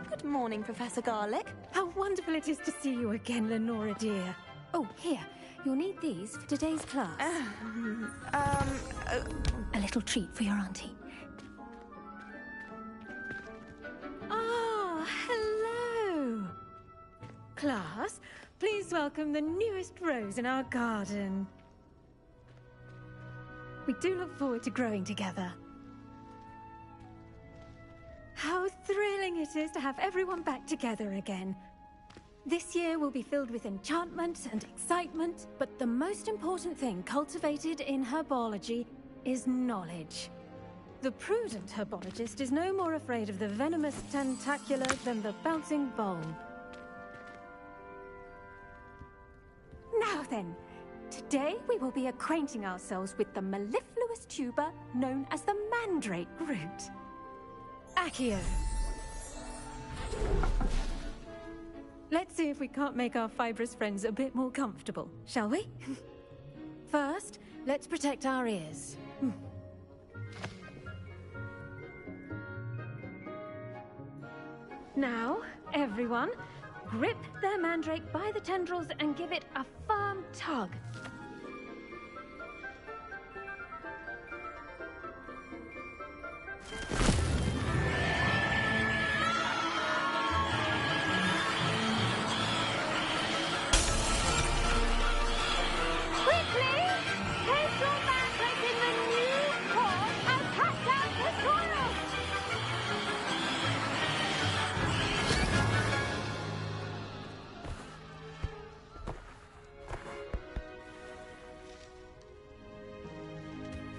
Good morning, Professor Garlick. How wonderful it is to see you again, Lenora dear. Oh, here. You'll need these for today's class. A little treat for your auntie. Ah, hello! Class, please welcome the newest rose in our garden. We do look forward to growing together. How thrilling it is to have everyone back together again. This year will be filled with enchantment and excitement, but the most important thing cultivated in herbology is knowledge. The prudent herbologist is no more afraid of the venomous tentacular than the bouncing bulb. Now then, today we will be acquainting ourselves with the mellifluous tuber known as the mandrake root. Accio. Let's see if we can't make our fibrous friends a bit more comfortable, shall we? First, let's protect our ears. Now, everyone, grip their mandrake by the tendrils and give it a firm tug. Quickly! Place your mandrake in the new pot and cut down the soil!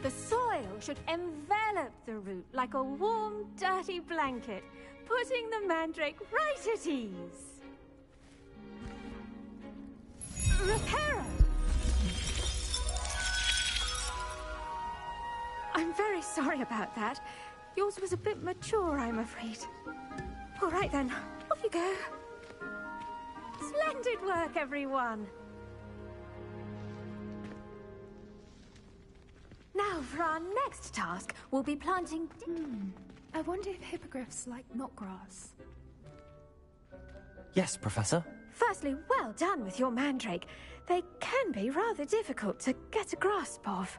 The soil should envelop the root like a warm, dirty blanket, putting the mandrake right at ease. Reparo! I'm very sorry about that. Yours was a bit mature, I'm afraid. All right then, off you go. Splendid work, everyone. Now, for our next task, we'll be planting... I wonder if hippogriffs like knotgrass. Yes, Professor. Firstly, well done with your mandrake. They can be rather difficult to get a grasp of.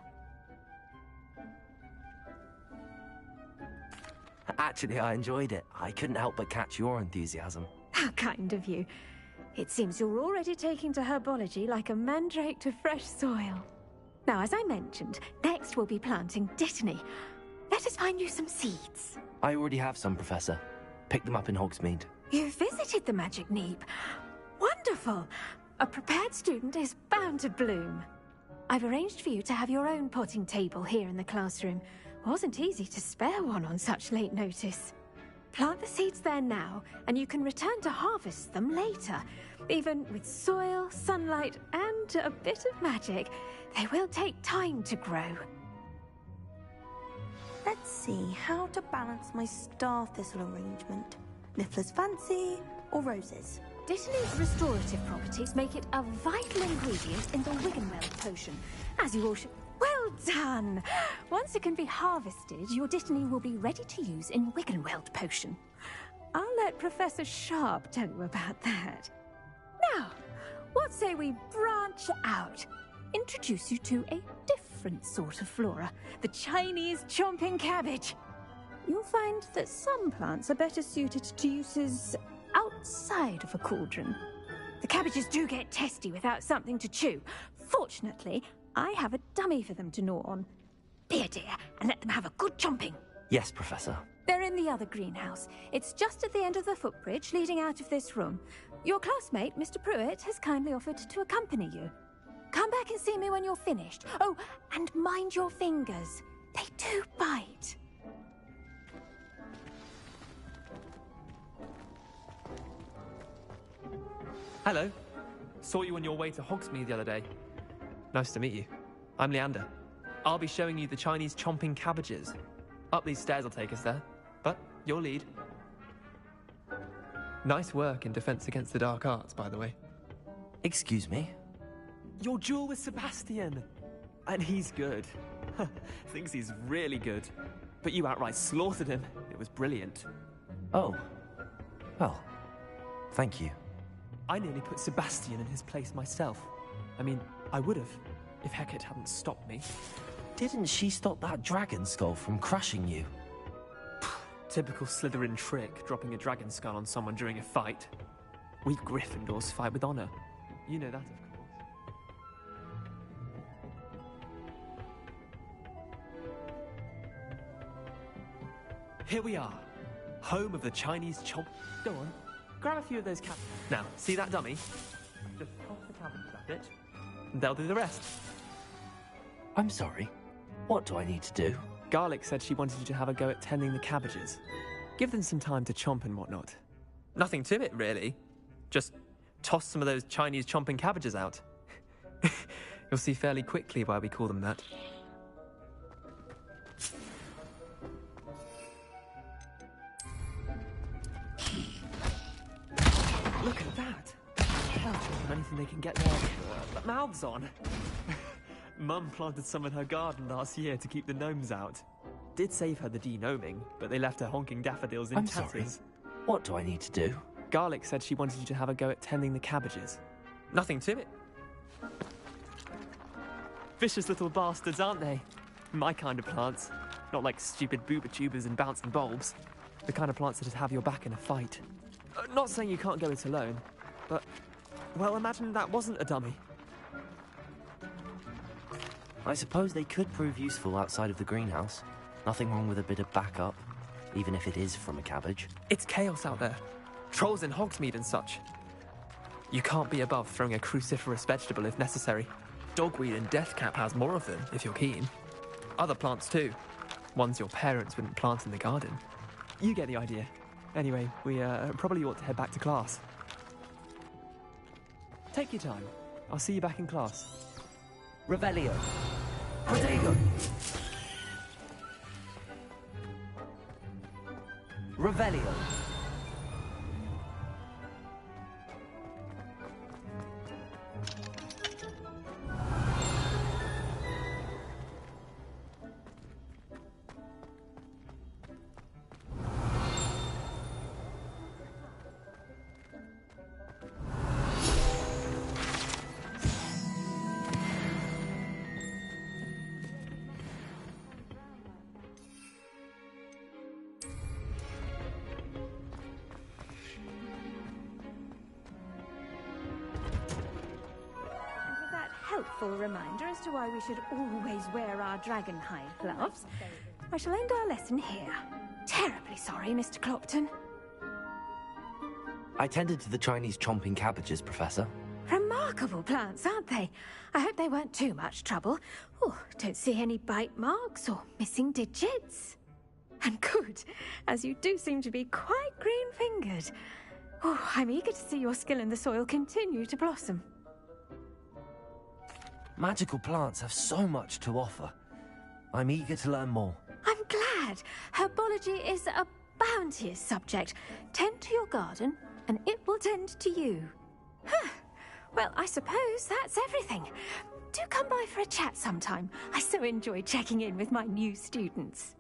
Actually, I enjoyed it. I couldn't help but catch your enthusiasm. How kind of you. It seems you're already taking to herbology like a mandrake to fresh soil. Now, as I mentioned, next we'll be planting Dittany. Let us find you some seeds. I already have some, Professor. Picked them up in Hogsmeade. You visited the Magic Neep. Wonderful! A prepared student is bound to bloom. I've arranged for you to have your own potting table here in the classroom. Wasn't easy to spare one on such late notice. Plant the seeds there now, and you can return to harvest them later. Even with soil, sunlight, and a bit of magic, they will take time to grow. Let's see how to balance my star thistle arrangement. Niffler's fancy or roses? Dittany's restorative properties make it a vital ingredient in the Wiggenweld potion, as you all should... Well done! Once it can be harvested, your Dittany will be ready to use in Wiggenweld potion. I'll let Professor Sharp tell you about that. Now, what say we branch out? Introduce you to a different sort of flora, the Chinese chomping cabbage. You'll find that some plants are better suited to uses outside of a cauldron. The cabbages do get testy without something to chew. Fortunately, I have a dummy for them to gnaw on. Be a dear and let them have a good chomping. Yes, Professor. They're in the other greenhouse. It's just at the end of the footbridge leading out of this room. Your classmate, Mr. Pruitt, has kindly offered to accompany you. Come back and see me when you're finished. Oh, and mind your fingers. They do bite. Hello. Saw you on your way to Hogsmeade the other day. Nice to meet you. I'm Leander. I'll be showing you the Chinese chomping cabbages. Up these stairs will take us there, but your lead. Nice work in Defense Against the Dark Arts, by the way. Excuse me? Your duel with Sebastian! And he's good. Thinks he's really good. But you outright slaughtered him. It was brilliant. Oh. Well, thank you. I nearly put Sebastian in his place myself. I mean, I would have, if Hecate hadn't stopped me. Didn't she stop that dragon skull from crushing you? Typical Slytherin trick, dropping a dragon skull on someone during a fight. We Gryffindors fight with honor. You know that, of course. Here we are, home of the Chinese chomp. Go on, grab a few of those cabbages. Now, see that dummy? Just toss the cabbages at it, and they'll do the rest. I'm sorry. What do I need to do? Garlic said she wanted you to have a go at tending the cabbages. Give them some time to chomp and whatnot. Nothing to it, really. Just toss some of those Chinese chomping cabbages out. You'll see fairly quickly why we call them that. Look at that! Hell, anything they can get their mouths on. Mum planted some in her garden last year to keep the gnomes out. Did save her the de-gnoming, but they left her honking daffodils in I'm tatters. sorry. What do I need to do? Garlic said she wanted you to have a go at tending the cabbages. Nothing to it. Vicious little bastards, aren't they? My kind of plants. Not like stupid booba tubers and bouncing bulbs. The kind of plants that'd have your back in a fight. Not saying you can't go it alone, but... well, imagine that wasn't a dummy. I suppose they could prove useful outside of the greenhouse. Nothing wrong with a bit of backup, even if it is from a cabbage. It's chaos out there. Trolls in Hogsmeade and such. You can't be above throwing a cruciferous vegetable if necessary. Dogweed and deathcap has more of them, if you're keen. Other plants too. Ones your parents wouldn't plant in the garden. You get the idea. Anyway, we probably ought to head back to class. Take your time. I'll see you back in class. Revelio. Protego. Revelio. Helpful reminder as to why we should always wear our dragonhide gloves. I shall end our lesson here. Terribly sorry, Mr. Clopton. I tended to the Chinese chomping cabbages, Professor. Remarkable plants, aren't they? I hope they weren't too much trouble. Oh, don't see any bite marks or missing digits. And good, as you do seem to be quite green-fingered. Oh, I'm eager to see your skill in the soil continue to blossom. Magical plants have so much to offer. I'm eager to learn more. I'm glad. Herbology is a bounteous subject. Tend to your garden, and it will tend to you. Huh. Well, I suppose that's everything. Do come by for a chat sometime. I so enjoy checking in with my new students.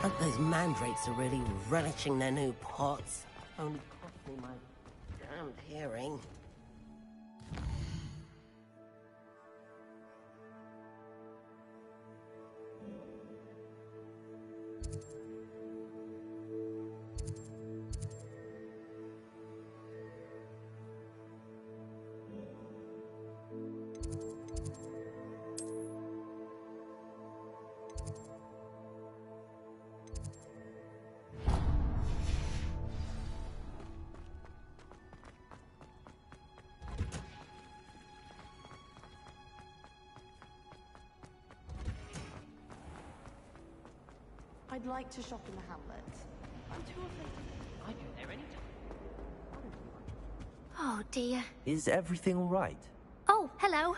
Hope those mandrakes are really relishing their new pots. Only cost me my damned hearing. I'd like to shop in the hamlet. I'm too afraid. I go there anytime. Oh, dear. Is everything all right? Oh, hello.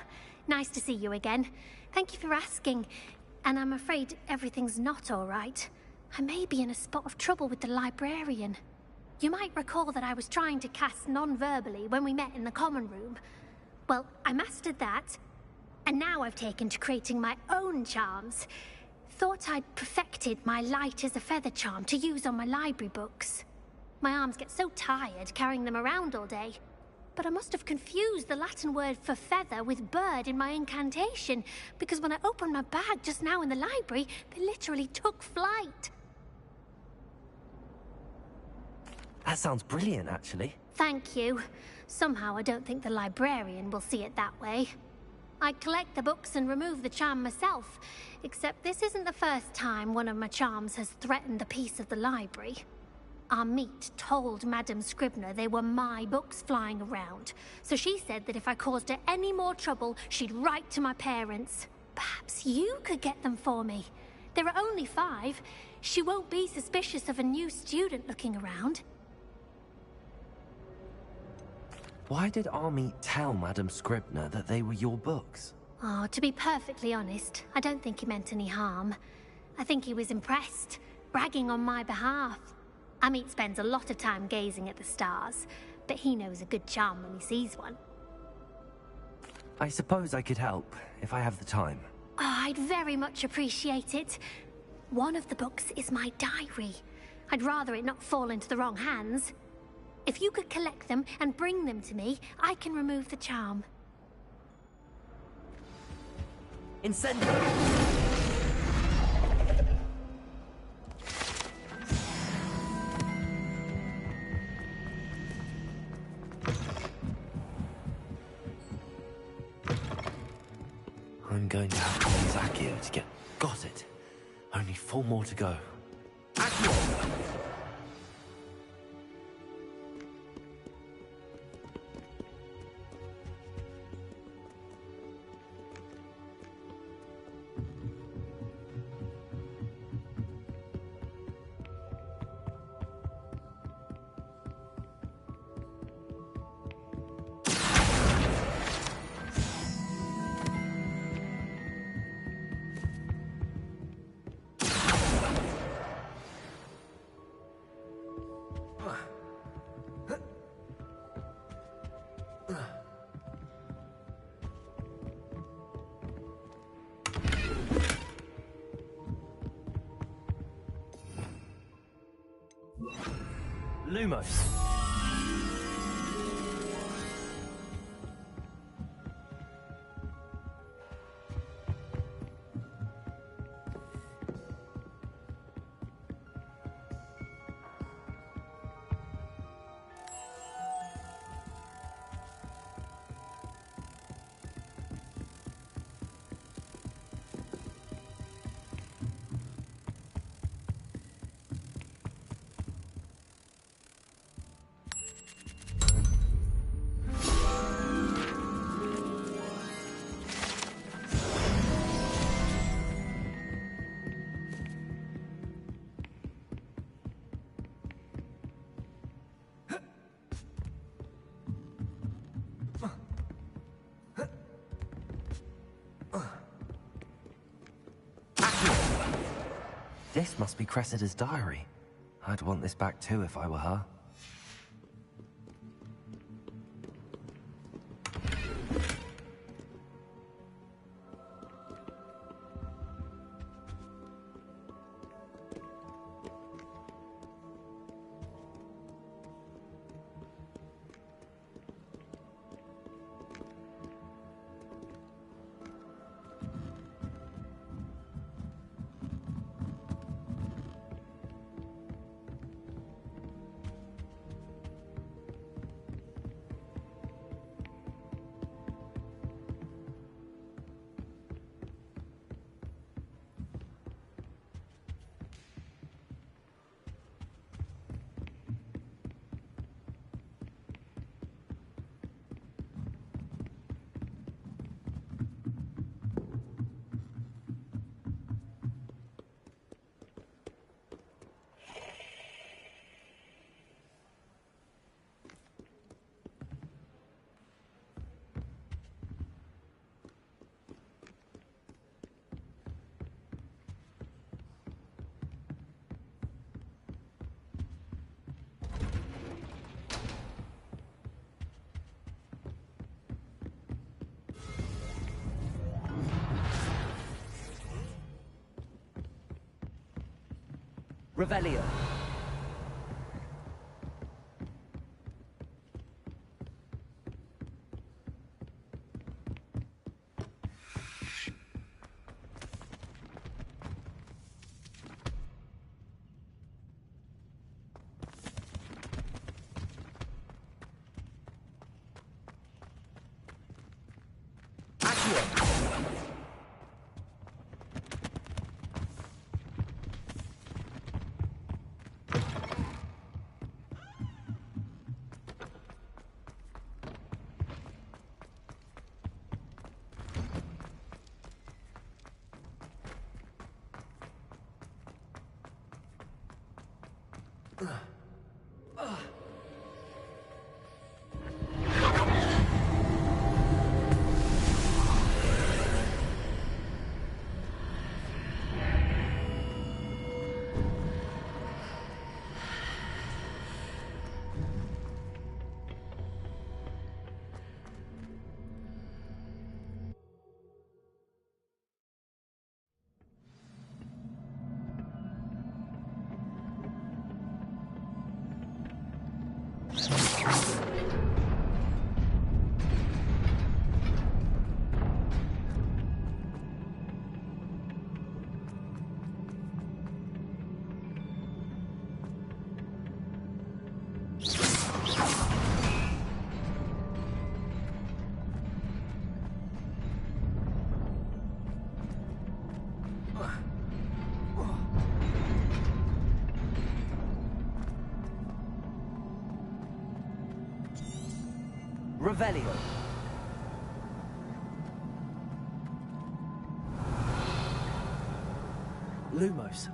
Nice to see you again. Thank you for asking. And I'm afraid everything's not all right. I may be in a spot of trouble with the librarian. You might recall that I was trying to cast non-verbally when we met in the common room. Well, I mastered that. And now I've taken to creating my own charms. Thought I'd perfected my light as a feather charm to use on my library books. My arms get so tired carrying them around all day. But I must have confused the Latin word for feather with bird in my incantation, because when I opened my bag just now in the library, they literally took flight. That sounds brilliant, actually. Thank you. Somehow I don't think the librarian will see it that way. I collect the books and remove the charm myself, except this isn't the first time one of my charms has threatened the peace of the library. Our meet told Madame Scribner they were my books flying around, so she said that if I caused her any more trouble, she'd write to my parents. Perhaps you could get them for me. There are only 5. She won't be suspicious of a new student looking around. Why did Army tell Madame Scribner that they were your books? Oh, to be perfectly honest, I don't think he meant any harm. I think he was impressed, bragging on my behalf. Amit spends a lot of time gazing at the stars, but he knows a good charm when he sees one. I suppose I could help, if I have the time. Oh, I'd very much appreciate it. One of the books is my diary. I'd rather it not fall into the wrong hands. If you could collect them and bring them to me, I can remove the charm. Incendio! I'm going to have to use Accio to get... Got it. Only 4 more to go. Accio! Lumos. This must be Cressida's diary. I'd want this back too if I were her. Revelio. Revelio. Lumos.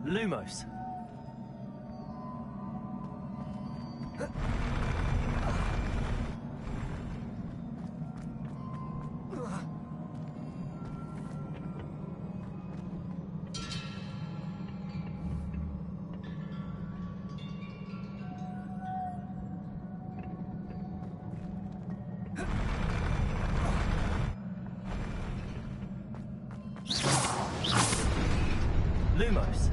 Lumos. Lumos.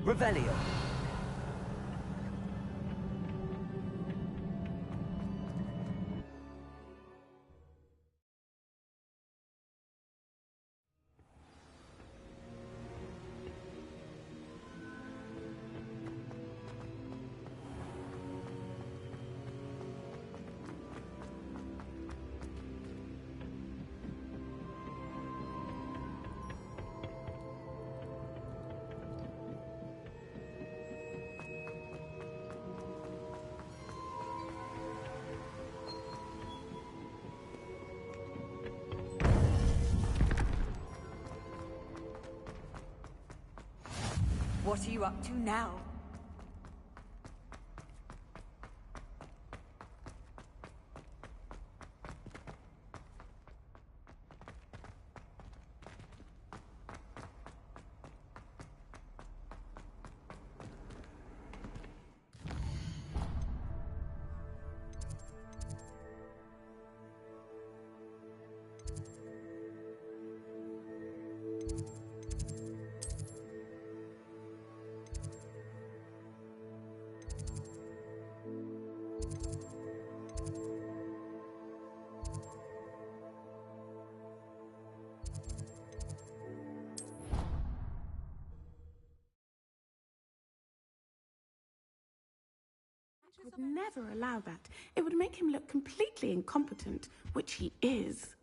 Revelio. What are you up to now? would never allow that. It would make him look completely incompetent, which he is.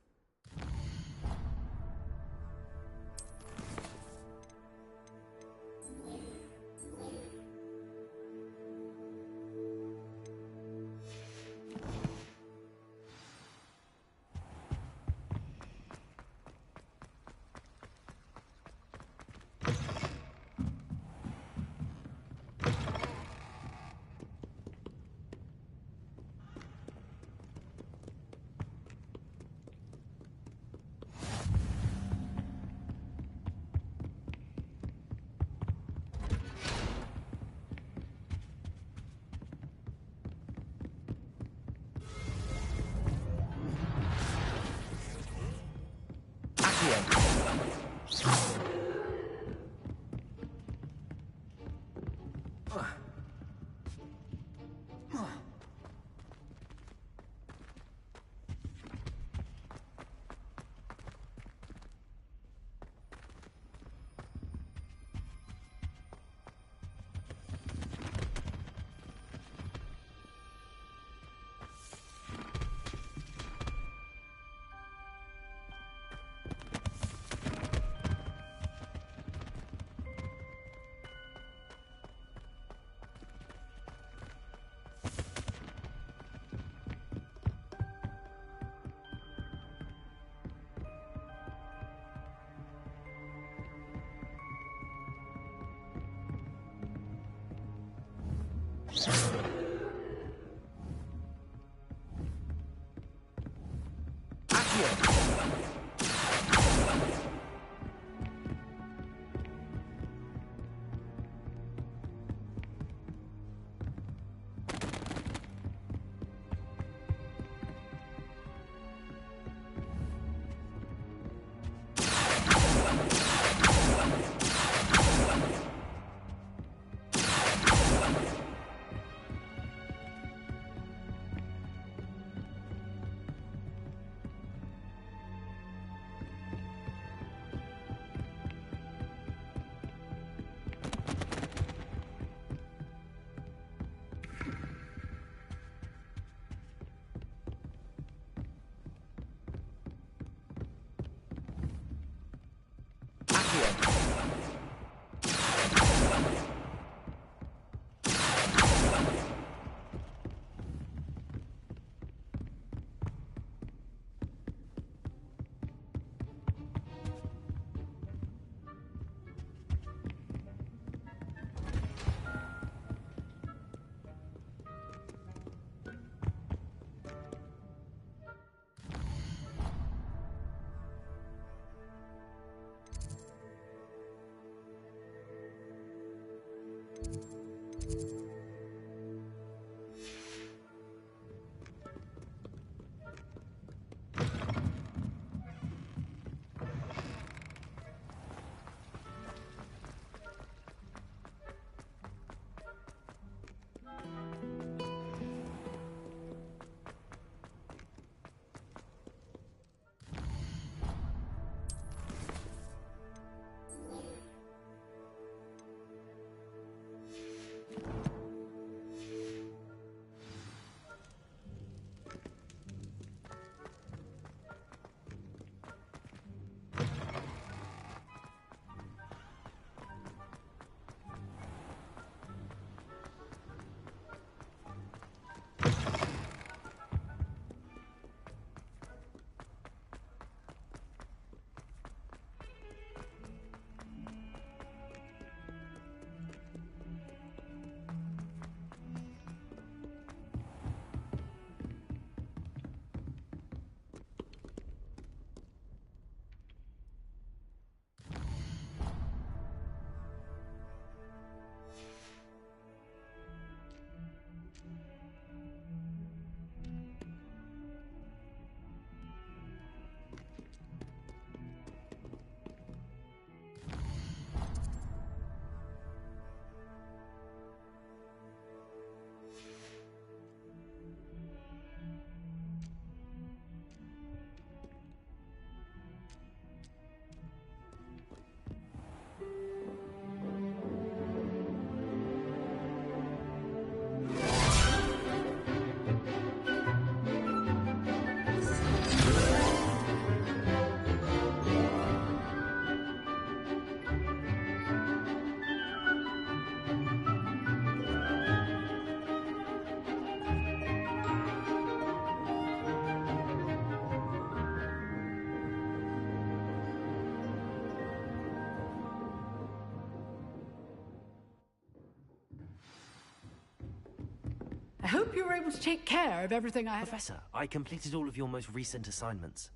hope you were able to take care of everything I had. Professor, I completed all of your most recent assignments.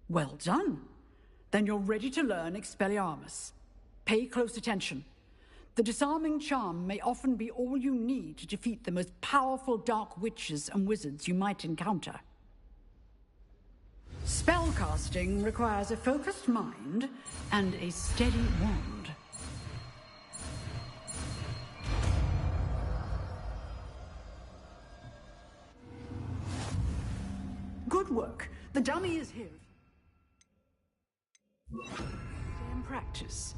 Well done. Then you're ready to learn Expelliarmus. Pay close attention. The disarming charm may often be all you need to defeat the most powerful dark witches and wizards you might encounter. Spellcasting requires a focused mind and a steady wand. Good work. The dummy is here. In practice.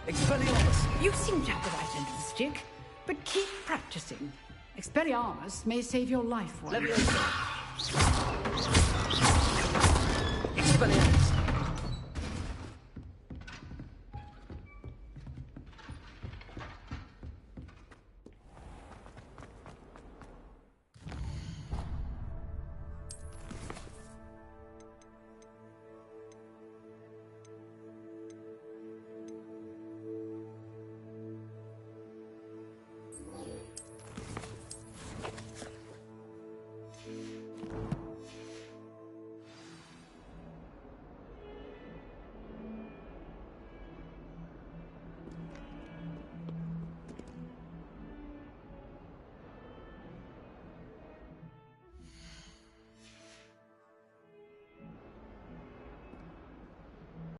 Expelliarmus! You seem to have the right end of the stick, but keep practicing. Expelliarmus may save your life one day.